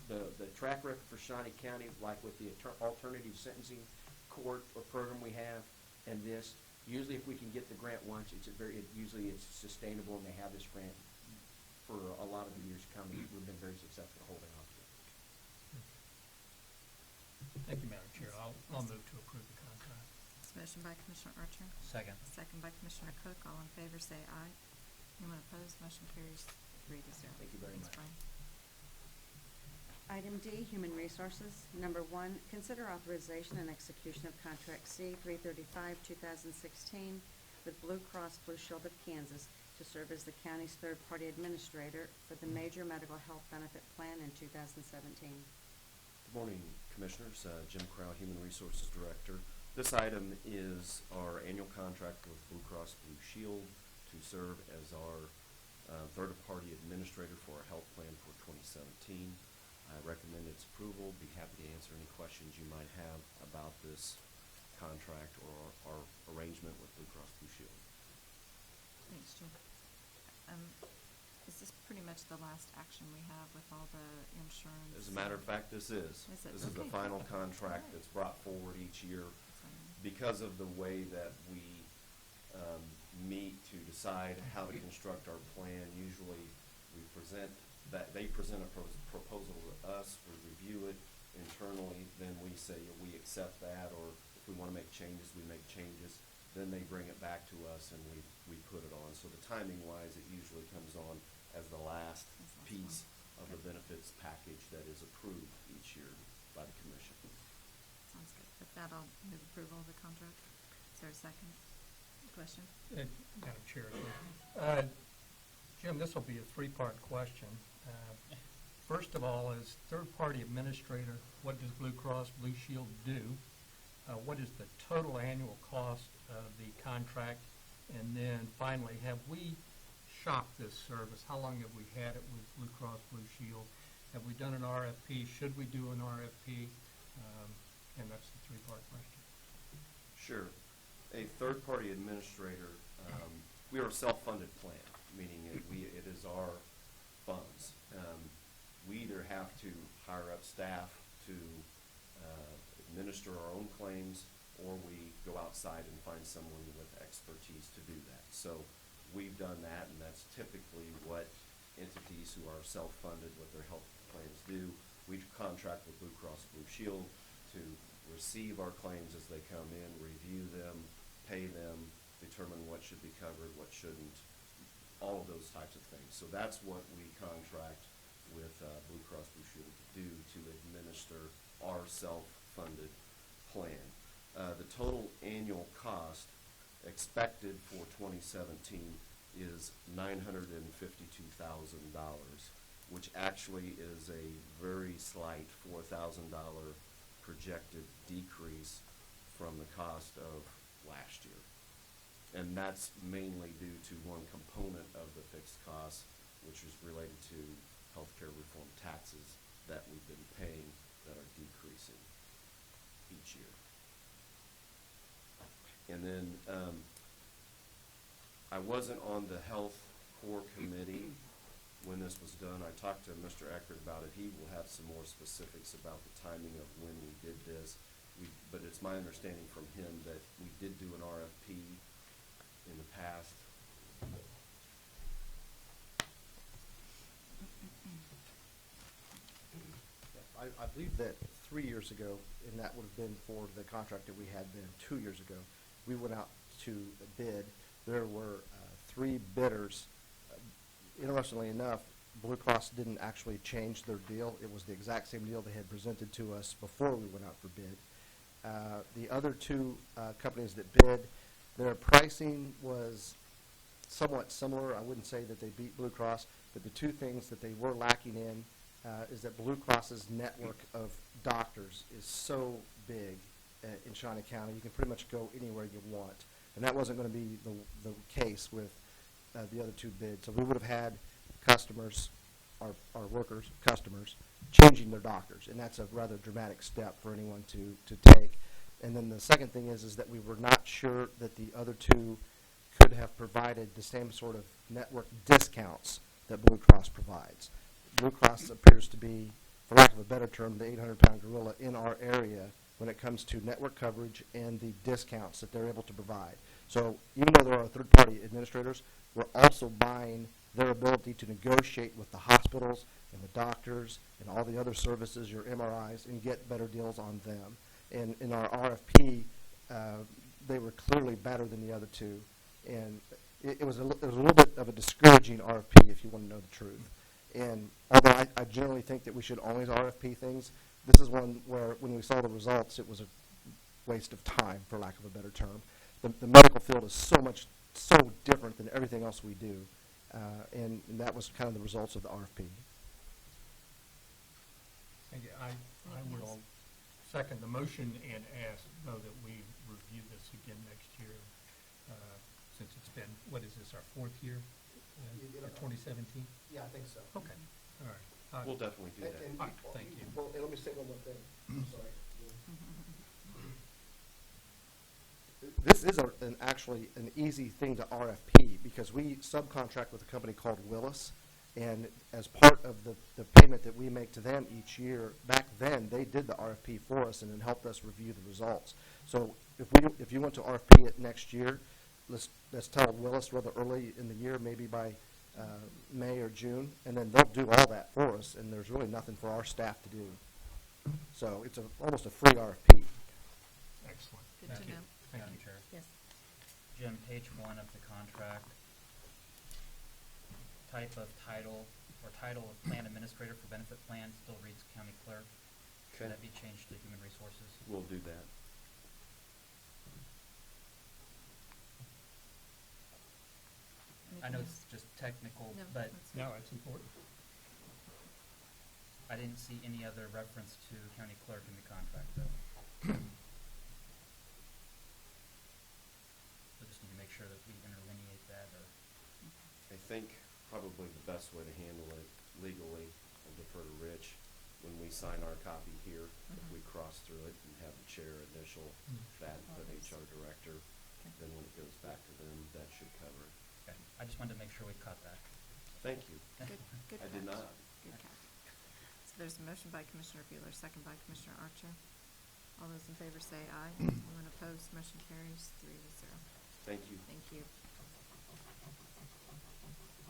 the track record for Shawnee County, like with the alternative sentencing court or program we have, and this, usually if we can get the grant once, usually it's sustainable, and they have this grant for a lot of the years coming. We've been very successful holding on to it. Thank you, Madam Chair. I'll move to approve the contract. It's motion by Commissioner Archer. Second. Second by Commissioner Cook. All in favor say aye. Anyone opposed? Motion carries 3-0. Thank you very Thanks, much. Brian. Item D, Human Resources. Number 1, consider authorization and execution of Contract C 335, 2016 with Blue Cross Blue Shield of Kansas to serve as the county's third-party administrator for the Major Medical Health Benefit Plan in 2017. Good morning, Commissioners. Jim Crow, Human Resources Director. This item is our annual contract with Blue Cross Blue Shield to serve as our third-party administrator for our health plan for 2017. I recommend its approval. Be happy to answer any questions you might have about this contract or our arrangement with Blue Cross Blue Shield. Thanks, Jim. Is this pretty much the last action we have with all the insurance? As a matter of fact, this is. Is it? This is the Okay. final contract that's brought forward each year because of the way that we meet to decide how to construct our plan. Usually we present that, they present a proposal to us, we review it internally, then we say we accept that, or if we want to make changes, we make changes. Then they bring it back to us and we put it on. So the timing wise, it usually comes on as the last piece of the benefits package that is approved each year by the commission. Sounds good. If that, I'll move approval of the contract. Is there a second? Question? Madam Chair. Jim, this will be a three-part question. First of all, as third-party administrator, what does Blue Cross Blue Shield do? What is the total annual cost of the contract? And then finally, have we shopped this service? How long have we had it with Blue Cross Blue Shield? Have we done an RFP? Should we do an RFP? And that's the three-part question. Sure. A third-party administrator, we are a self-funded plan, meaning it is our funds. We either have to hire up staff to administer our own claims, or we go outside and find someone with expertise to do that. So we've done that, and that's typically what entities who are self-funded with their health plans do. We contract with Blue Cross Blue Shield to receive our claims as they come in, review them, pay them, determine what should be covered, what shouldn't, all of those types of things. So that's what we contract with Blue Cross Blue Shield to do, to administer our self-funded plan. The total annual cost expected for 2017 is $952,000, which actually is a very slight $4,000 projected decrease from the cost of last year. And that's mainly due to one component of the fixed cost, which is related to healthcare reform taxes that we've been paying that are decreasing each year. And then I wasn't on the health core committee when this was done. I talked to Mr. Eckert about it. He will have some more specifics about the timing of when we did this. But it's my understanding from him that we did do an RFP in the past. I believe that 3 years ago, and that would have been for the contract that we had then 2 years ago, we went out to bid. There were 3 bidders. Interestingly enough, Blue Cross didn't actually change their deal. It was the exact same deal they had presented to us before we went out for bid. The other 2 companies that bid, their pricing was somewhat similar. I wouldn't say that they beat Blue Cross, but the 2 things that they were lacking in is that Blue Cross's network of doctors is so big in Shawnee County. You can pretty much go anywhere you want. And that wasn't going to be the case with the other 2 bids. So we would have had customers, our workers, customers, changing their doctors. And that's a rather dramatic step for anyone to take. And then the second thing is that we were not sure that the other 2 could have provided the same sort of network discounts that Blue Cross provides. Blue Cross appears to be, for lack of a better term, the 800-pound gorilla in our area when it comes to network coverage and the discounts that they're able to provide. So even though there are third-party administrators, we're also buying their ability to negotiate with the hospitals and the doctors and all the other services, your MRIs, and get better deals on them. And in our RFP, they were clearly better than the other 2. And it was a little bit of a discouraging RFP, if you want to know the truth. And although I generally think that we should always RFP things, this is one where when we saw the results, it was a waste of time, for lack of a better term. The medical field is so different than everything else we do, and that was kind of the results of the RFP. Thank you. I will second the motion and ask, though, that we review this again next year, since it's been, what is this, our 4th year, for 2017? Yeah, I think so. Okay, all right. We'll definitely do that. Thank you. Well, and let me say one more thing. Sorry. This is actually an easy thing to RFP because we subcontract with a company called Willis, and as part of the payment that we make to them each year, back then they did the RFP for us and then helped us review the results. So if you want to RFP it next year, let's tell Willis rather early in the year, maybe by May or June, and then they'll do all that for us, and there's really nothing for our staff to do. So it's almost a free RFP. Excellent. Good Thank to you. know. Thank Madam you. Chair. Yes. Jim, page 1 of the contract, type of title, or title of plan administrator for benefit plan still reads county clerk. Okay. Should that be changed to human resources? We'll do that. I know anything it's else? just technical, No, but that's No, good. it's important. I didn't see any other reference to county clerk in the contract, though. We just need to make sure that we interlineate that, or, I think probably the best way to handle it legally, I'll defer to Rich, when we sign our copy here, if we cross through it and have the chair initial that, and put HR director, Okay. then when it goes back to them, that should cover it. okay, I just wanted to make sure we caught that. Thank you. Good, good I did catch. not. Good catch. So there's a motion by Commissioner Bueller, second by Commissioner Archer. All those in favor say aye. Anyone opposed, motion carries 3-0. Thank you. Thank you.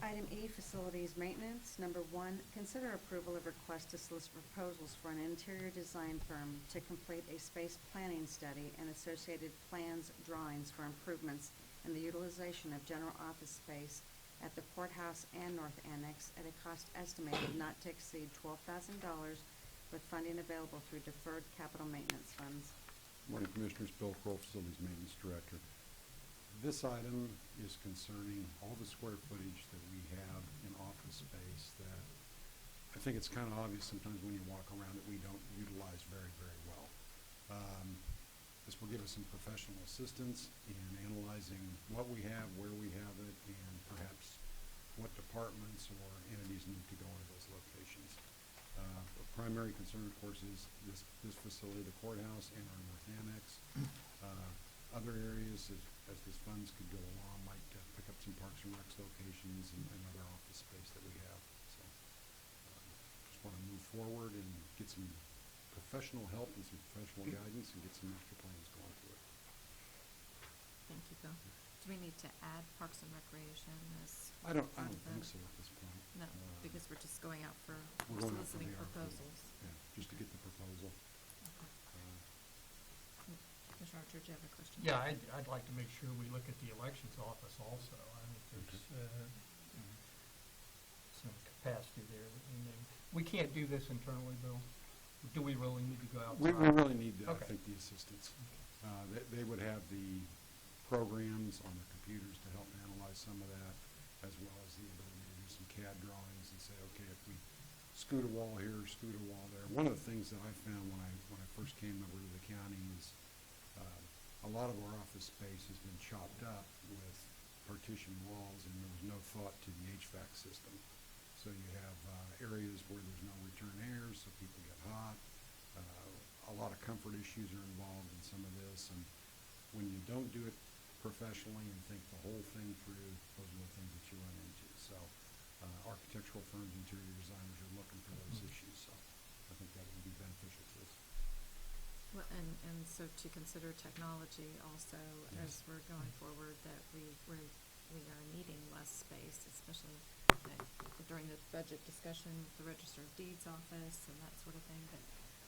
Item E, facilities maintenance. Number 1, consider approval of request to solicit proposals for an interior design firm to complete a space planning study and associated plans, drawings for improvements in the utilization of general office space at the courthouse and North Annex at a cost estimated not to exceed $12,000 with funding available through deferred capital maintenance funds. Morning, Commissioners. Bill Kroll, Facilities Maintenance Director. This item is concerning all the square footage that we have in office space that I think it's kind of obvious sometimes when you walk around that we don't utilize very, very well. This will give us some professional assistance in analyzing what we have, where we have it, and perhaps what departments or entities need to go into those locations. The primary concern, of course, is this facility, the courthouse and our North Annex. Other areas, as these funds could go along, might pick up some Parks and Recs locations and other office space that we have. So just want to move forward and get some professional help and some professional guidance and get some extra plans going through it. Thank you, Bill. Do we need to add Parks and Recreation as? I don't part of think the- so at this point. No, because we're just going out for We're going out for soliciting the RFP. proposals. Yeah, just to get the proposal. Okay. Commissioner Archer, do you have a question? Yeah, I'd like to make sure we look at the elections office also. I think there's some capacity there. And then, we can't do this internally, Bill? Do we really need to go outside? We really need, I Okay. think, the assistance. They would have the programs on their computers to help analyze some of that, as well as the ability to do some CAD drawings and say, okay, if we scoot a wall here, scoot a wall there. One of the things that I found when I first came over to the county is a lot of our office space has been chopped up with partition walls, and there was no thought to the HVAC system. So you have areas where there's no return air, so people get hot. A lot of comfort issues are involved in some of this, and when you don't do it professionally and think the whole thing through, those are the things that you run into. So architectural firms, interior designers are looking for those issues, so I think that would be beneficial to us. Well, and so to consider technology also as we're going forward, that we are needing less space, especially during the budget discussion with the Register of Deeds office and that sort of thing. But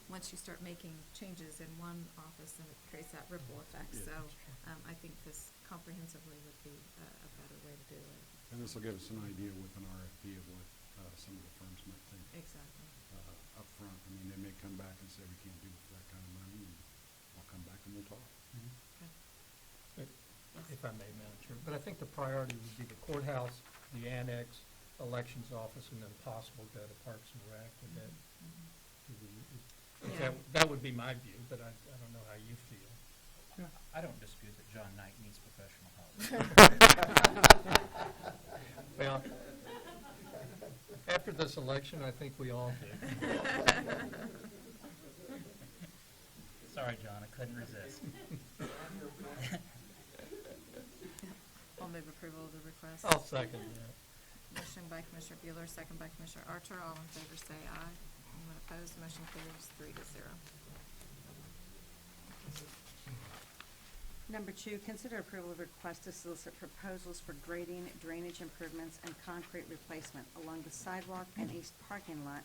once you start making changes in one office, then it creates that ripple effect. Yeah, So that's true. I think this comprehensively would be a better way to do it. And this will give us an idea with an RFP of what some of the firms might think Exactly. up front. I mean, they may come back and say, we can't do it for that kind of money, and I'll come back and we'll talk. Okay. But Yes. if I may, Madam Chair, but I think the priority would be the courthouse, the annex, elections office, and then possible go to Parks and Rec. Would that, Mhm. do we, Yeah. that would be my view, but I don't know how you feel. I don't dispute that John Knight needs professional help. Well, after this election, I think we all do. Sorry, John, I couldn't resist. I'll move approval of the request. I'll second that. Motion by Commissioner Bueller, second by Commissioner Archer. All in favor say aye. Anyone opposed, motion carries 3-0. Number 2, consider approval of request to solicit proposals for grading, drainage improvements, and concrete replacement along the sidewalk and east parking lot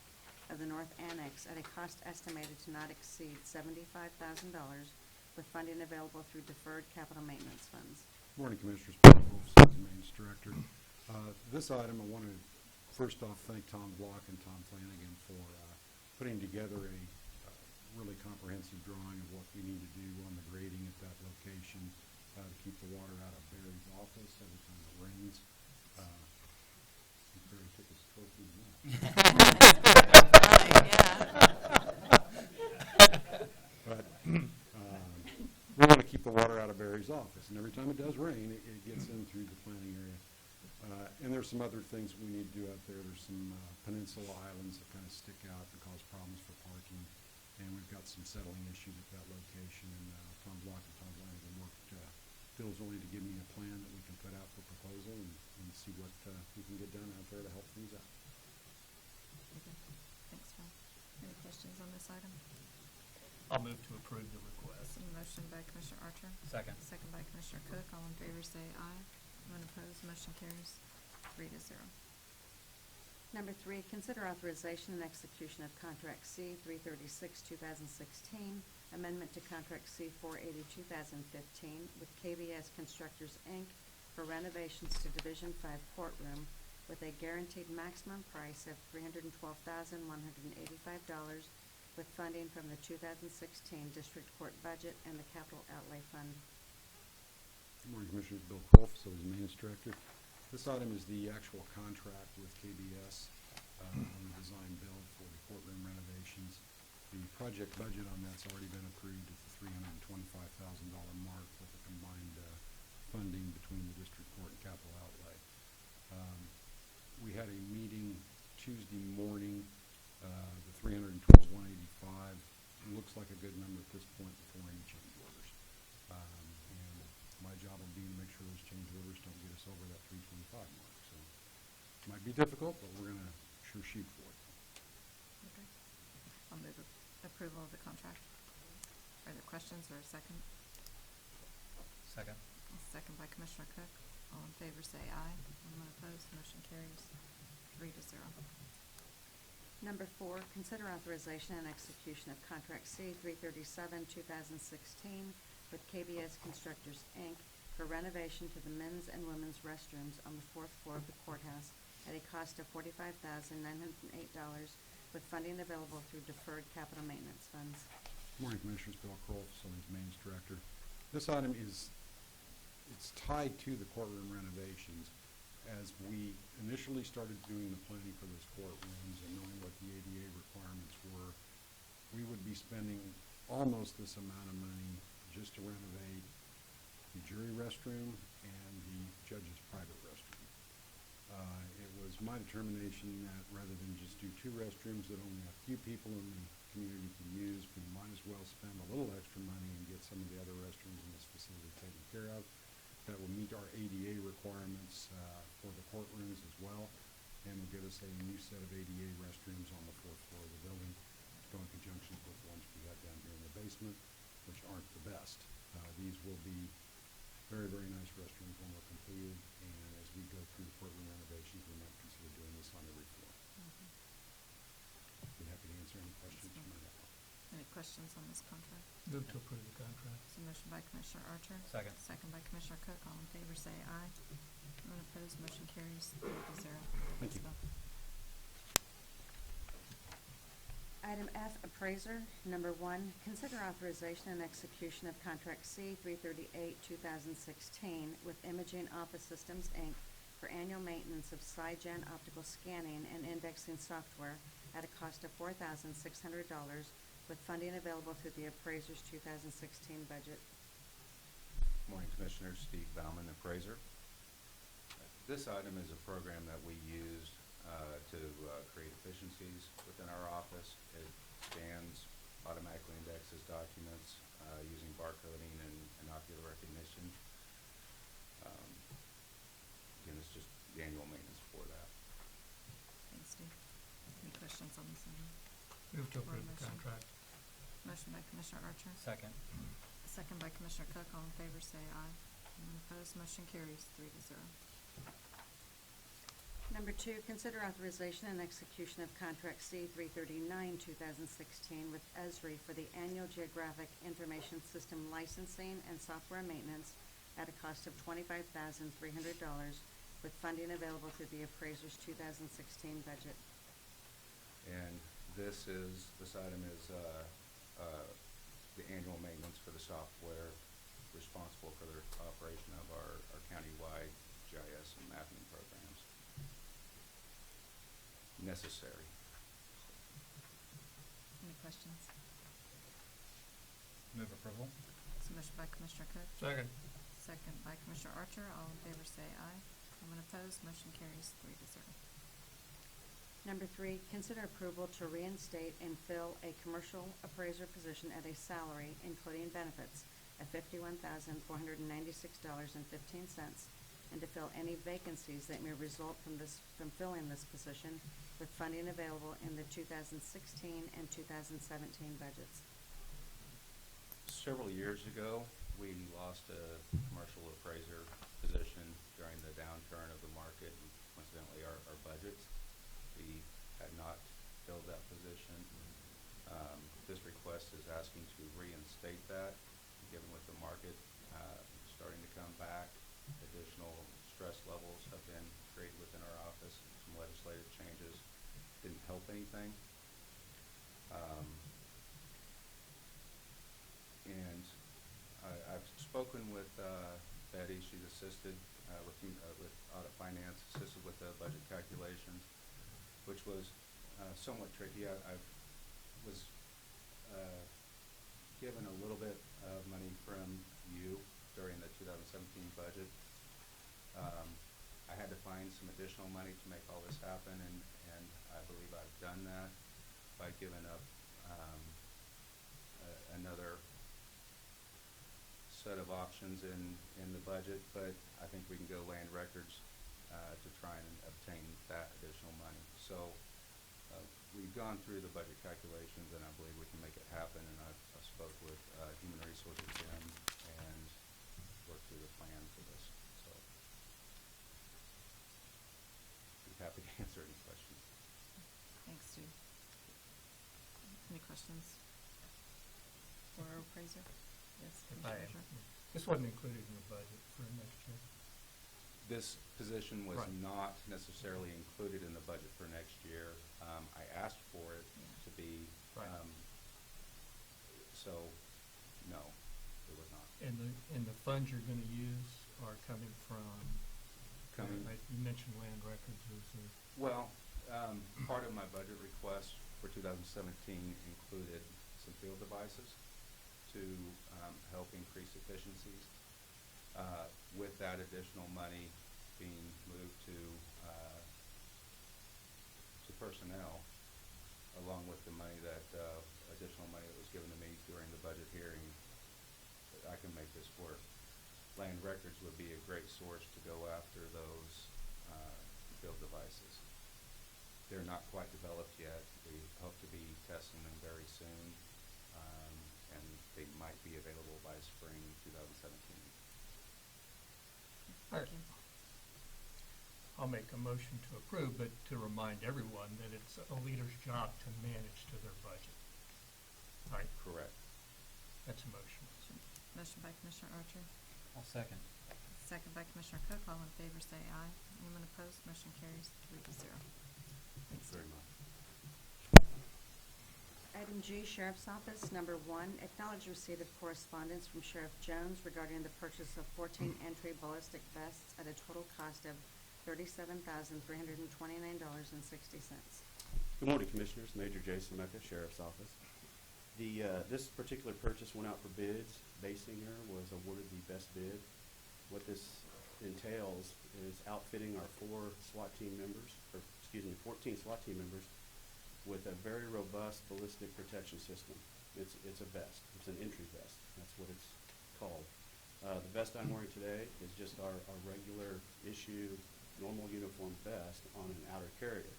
of the North Annex at a cost estimated to not exceed $75,000 with funding available through deferred capital maintenance funds. Morning, Commissioners. Paul Wolf, Facilities Maintenance Director. This item, I want to first off thank Tom Block and Tom Flanagan for putting together a really comprehensive drawing of what we need to do on the grading at that location to keep the water out of Barry's office every time it rains. You better take this trophy now. Right, yeah. But we want to keep the water out of Barry's office, and every time it does rain, it gets in through the planning area. And there's some other things we need to do out there. There's some peninsula islands that kind of stick out and cause problems for parking, and we've got some settling issues at that location. And Tom Block and Tom Flanagan worked diligently to give me a plan that we can put out for proposal and see what we can get done out there to help things out. Okay. Thanks, Phil. Any questions on this item? I'll move to approve the request. A motion by Commissioner Archer. Second. Second by Commissioner Cook. All in favor say aye. Anyone opposed, motion carries 3-0. Number 3, consider authorization and execution of Contract C 336, 2016, amendment to Contract C 480, 2015 with KBS Constructors, Inc. for renovations to Division 5 courtroom with a guaranteed maximum price of $312,185 with funding from the 2016 District Court budget and the Capital Outlay Fund. Good morning, Commissioners. Bill Kroll, Facilities Maintenance Director. This item is the actual contract with KBS on the design build for the courtroom renovations. The project budget on that's already been approved at the $325,000 mark with the combined funding between the District Court and Capital Outlay. We had a meeting Tuesday morning. The $312,185 looks like a good number at this point before any change orders. And my job will be to make sure those change orders don't get us over that 325 mark. So it might be difficult, but we're going to sure shoot for it. Okay. I'll move approval of the contract. Are there questions or a second? Second. Second by Commissioner Cook. All in favor say aye. Anyone opposed, motion carries 3-0. Number 4, consider authorization and execution of Contract C 337, 2016 with KBS Constructors, Inc. for renovation to the men's and women's restrooms on the 4th floor of the courthouse at a cost of $45,908 with funding available through deferred capital maintenance funds. Good morning, Commissioners. Bill Kroll, Facilities Maintenance Director. This item it's tied to the courtroom renovations. As we initially started doing the planning for those courtrooms and knowing what the ADA requirements were, we would be spending almost this amount of money just to renovate the jury restroom and the judge's private restroom. It was my determination that rather than just do 2 restrooms that only a few people in the community can use, we might as well spend a little extra money and get some of the other restrooms in this facility taken care of. That will meet our ADA requirements for the courtrooms as well, and will give us a new set of ADA restrooms on the 4th floor of the building to go in conjunction with the ones we have down here in the basement, which aren't the best. These will be very, very nice restrooms when we're completed, and as we go through the courtroom renovations, we might consider doing this on every floor. Be happy to answer any questions you might have. Any questions on this contract? Move to approve the contract. So motion by Commissioner Archer. Second. Second by Commissioner Cook. All in favor say aye. Anyone opposed, motion carries 3-0. Thank you. Bill. Item F, appraiser. Number 1, consider authorization and execution of Contract C 338, 2016 with Imaging Office Systems, Inc. for annual maintenance of SciGen optical scanning and indexing software at a cost of $4,600 with funding available through the appraiser's 2016 budget. Morning, Commissioners. Steve Bauman, appraiser. This item is a program that we use to create efficiencies within our office. It scans, automatically indexes documents using barcoding and ocular recognition. Again, it's just the annual maintenance for that. Thanks, Steve. Any questions on this item? Move to Or approve the motion? contract. Motion by Commissioner Archer. Second. Second by Commissioner Cook. All in favor say aye. Anyone opposed, motion carries 3-0. Number 2, consider authorization and execution of Contract C 339, 2016 with Esri for the annual Geographic Information System licensing and software maintenance at a cost of $25,300 with funding available through the appraiser's 2016 budget. And this item is the annual maintenance for the software responsible for the operation of our countywide GIS and mapping program. necessary. Any questions? Move approval. Submission by Commissioner Cook, Second. second by Commissioner Archer. All in favor say aye. Anyone opposed? Motion carries 3-0. Number 3, consider approval to reinstate and fill a commercial appraiser position at a salary, including benefits, of $51,496.15, and to fill any vacancies that may result from filling this position with funding available in the 2016 and 2017 budgets. Several years ago, we lost a commercial appraiser position during the downturn of the market, and coincidentally, our budgets. We had not filled that position. This request is asking to reinstate that, given with the market starting to come back. Additional stress levels have been created within our office. Some legislative changes didn't help anything. And I've spoken with Betty. She's assisted with audit finance, assisted with the budget calculations, which was somewhat tricky. I was given a little bit of money from you during the 2017 budget. I had to find some additional money to make all this happen, and I believe I've done that by giving up another set of options in the budget, but I think we can go land records to try and obtain that additional money. So we've gone through the budget calculations, and I believe we can make it happen, and I've spoke with Human Resources Jim and worked through the plan for this. So I'm happy to answer any questions. Thanks, Steve. Any questions for our appraiser? Yes, Commissioner Archer. This wasn't included in the budget for next year. This position was Right. not necessarily included in the budget for next year. I asked for it Yeah. to be, Right. so no, it was not. And the funds you're gonna use are coming from, Coming- you mentioned land records as a, Well, part of my budget request for 2017 included some field devices to help increase efficiencies. With that additional money being moved to personnel, along with the money that, additional money that was given to me during the budget hearing, I can make this work. Land records would be a great source to go after those field devices. They're not quite developed yet. We hope to be testing them very soon, and they might be available by spring 2017. Thank you. I'll make a motion to approve, but to remind everyone that it's a leader's job to manage to their budget. Right? Correct. That's a motion. Motion by Commissioner Archer, I'll second. second by Commissioner Cook. All in favor say aye. Anyone opposed? Motion carries 3-0. Thanks very much. Item G, Sheriff's Office. Number 1, acknowledge receipt of correspondence from Sheriff Jones regarding the purchase of 14 entry ballistic vests at a total cost of $37,329.60. Good morning, Commissioners. Major Jason Mecca, Sheriff's Office. This particular purchase went out for bids. Basinger was awarded the best bid. What this entails is outfitting our 14 SWAT team members with a very robust ballistic protection system. It's a vest. It's an entry vest. That's what it's called. The vest I'm wearing today is just our regular issue, normal uniform vest on an outer carrier.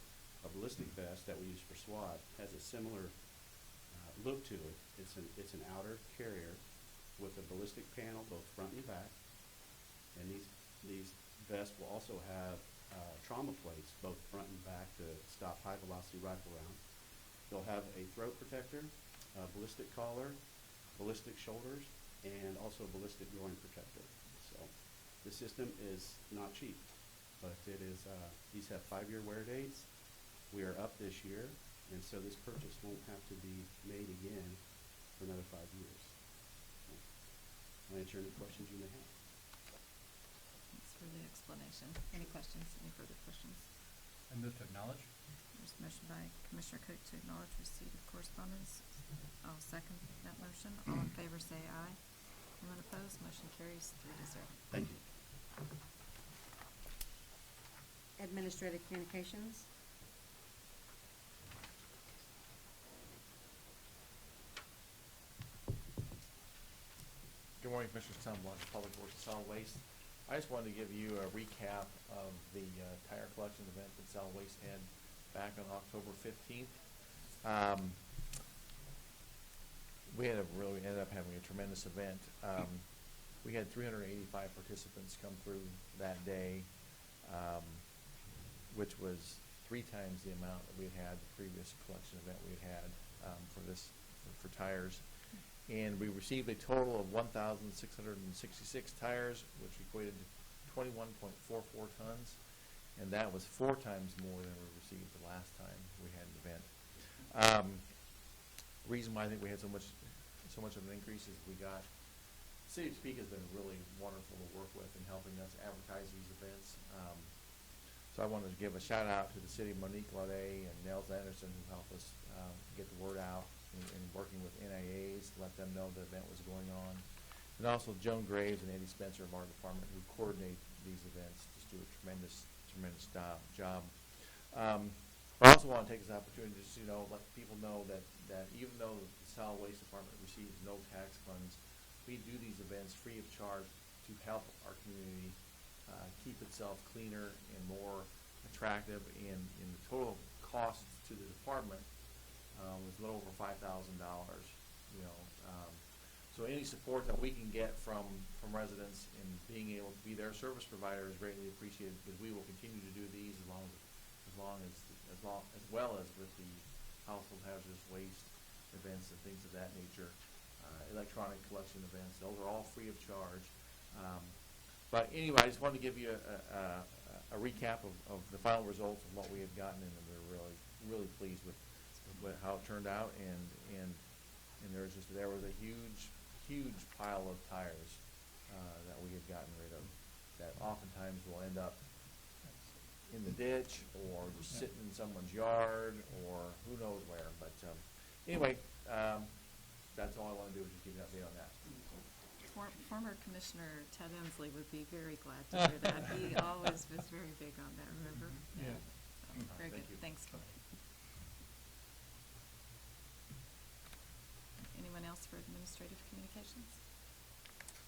A ballistic vest that we use for SWAT has a similar look to it. It's an outer carrier with a ballistic panel both front and back, and these vests will also have trauma plates both front and back to stop high velocity rifle rounds. They'll have a throat protector, a ballistic collar, ballistic shoulders, and also a ballistic groin protector. So the system is not cheap, but it is. These have 5-year wear dates. We are up this year, and so this purchase won't have to be made again for another 5 years. I'll answer any questions you may have. Thanks for the explanation. Any questions? Any further questions? I move to acknowledge. There's a motion by Commissioner Cook to acknowledge receipt of correspondence. I'll second that motion. All in favor say aye. Anyone opposed? Motion carries 3-0. Thank you. Administrative communications. Good morning, Commissioners. Tom Blunt, Public Works and Solid Waste. I just wanted to give you a recap of the tire collection event that Solid Waste had back on October 15th. We ended up having a tremendous event. We had 385 participants come through that day, which was 3 times the amount that we had the previous collection event we had for tires. And we received a total of 1,666 tires, which equated to 21.44 tons, and that was 4 times more than we received the last time we had an event. Reason why I think we had so much of an increase is we got the City of Topeka has been really wonderful to work with in helping us advertise these events. So I wanted to give a shout out to the city of Monique Laudet and Nels Anderson who helped us get the word out in working with NIAs to let them know the event was going on. And also Joan Graves and Eddie Spencer of our department who coordinate these events just do a tremendous job. I also want to take this opportunity to just, let people know that even though the solid waste department receives no tax funds, we do these events free of charge to help our community keep itself cleaner and more attractive. And the total cost to the department was a little over $5,000. So any support that we can get from residents in being able to be their service provider is greatly appreciated, because we will continue to do these as well as with the household hazardous waste events and things of that nature, electronic collection events. Those are all free of charge. But anyway, I just wanted to give you a recap of the final results of what we had gotten, and we're really pleased with how it turned out. And there was a huge pile of tires that we had gotten rid of that oftentimes will end up in the ditch or just sitting in someone's yard or who knows where. But anyway, that's all I want to do is just give you an update on that. Former Commissioner Ted Emsley would be very glad to hear that. He always was very big on that, remember? Yeah. So, very Thank good. you. Thanks. Anyone else for administrative communications?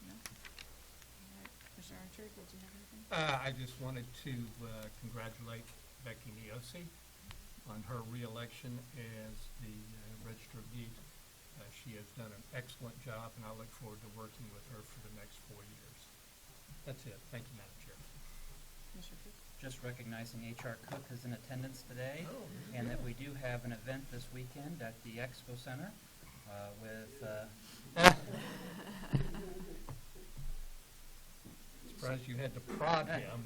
No? All right. Commissioner Archer, did you have anything? I just wanted to congratulate Becky Neosi on her reelection as the Register of Deeds. She has done an excellent job, and I look forward to working with her for the next 4 years. That's it. Thank you, Madam Chair. Commissioner Cook? Just recognizing H.R. Cook is in attendance today, Oh, and that we do have an event this weekend at the Expo Center with Surprised you had to prod him.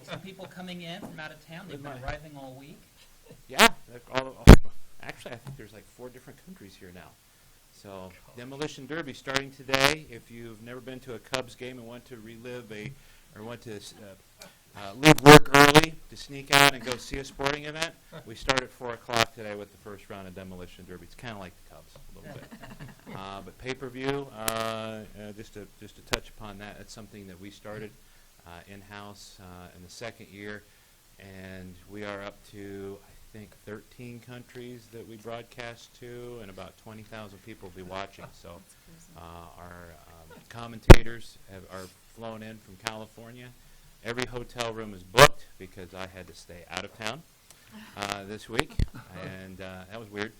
some people coming in from out of town. They've been arriving all week. Yeah, actually, I think there's like 4 different countries here now. So, Demolition Derby starting today. If you've never been to a Cubs game and want to leave work early to sneak out and go see a sporting event, we start at 4 o'clock today with the first round of Demolition Derby. It's kind of like the Cubs a little bit. But pay-per-view, just to touch upon that, that's something that we started in-house in the 2nd year, and we are up to, I think, 13 countries that we broadcast to, and about 20,000 people will be watching. So our commentators are flown in from California. Every hotel room is booked because I had to stay out of town this week, and that was weird.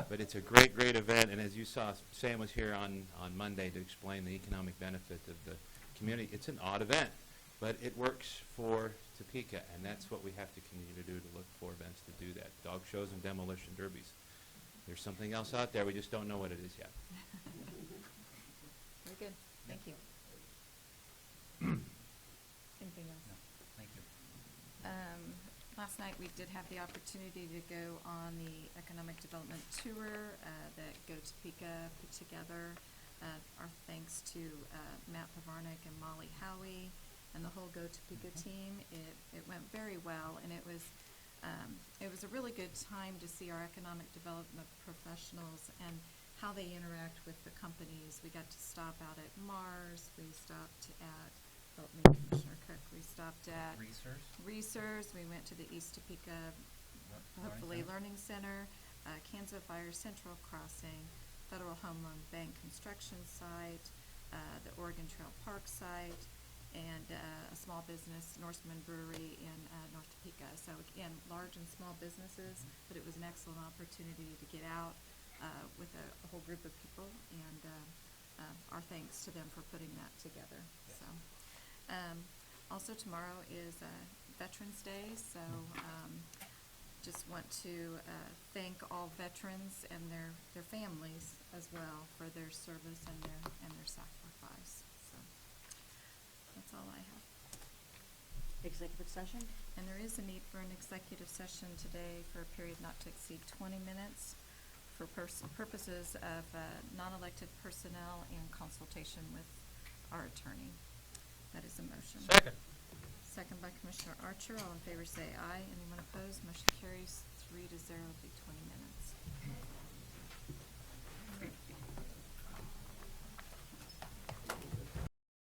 But it's a great event, and as you saw, Sam was here on Monday to explain the economic benefit of the community. It's an odd event, but it works for Topeka, and that's what we have to continue to do, to look for events to do that. Dog shows and demolition derbies. There's something else out there, we just don't know what it is yet. Very good. Thank you. Anything else? No, thank you. Last night, we did have the opportunity to go on the economic development tour that Go Topeka put together. Our thanks to Matt Pavarnik and Molly Howie and the whole Go Topeka team. It went very well, and it was It was a really good time to see our economic development professionals and how they interact with the companies. We got to stop out at Mars, we stopped at, help me, Commissioner Cook, we stopped at Research, we went to the East Topeka, hopefully Learning Center, Kansas Fire Central Crossing, Federal Home Loan Bank construction site, the Oregon Trail Park site, and a small business, Norseman Brewery in North Topeka. So again, large and small businesses, but it was an excellent opportunity to get out with a whole group of people, and our thanks to them for putting that together. So, also tomorrow is Veterans Day, so just want to thank all veterans and their families as well for their service and their sacrifice. So that's all I have. Executive session? And there is a need for an executive session today for a period not to exceed 20 minutes for purposes of non-elected personnel and consultation with our attorney. That is a motion. Second. Second by Commissioner Archer. All in favor say aye. Anyone opposed? Motion carries 3-0, be 20 minutes.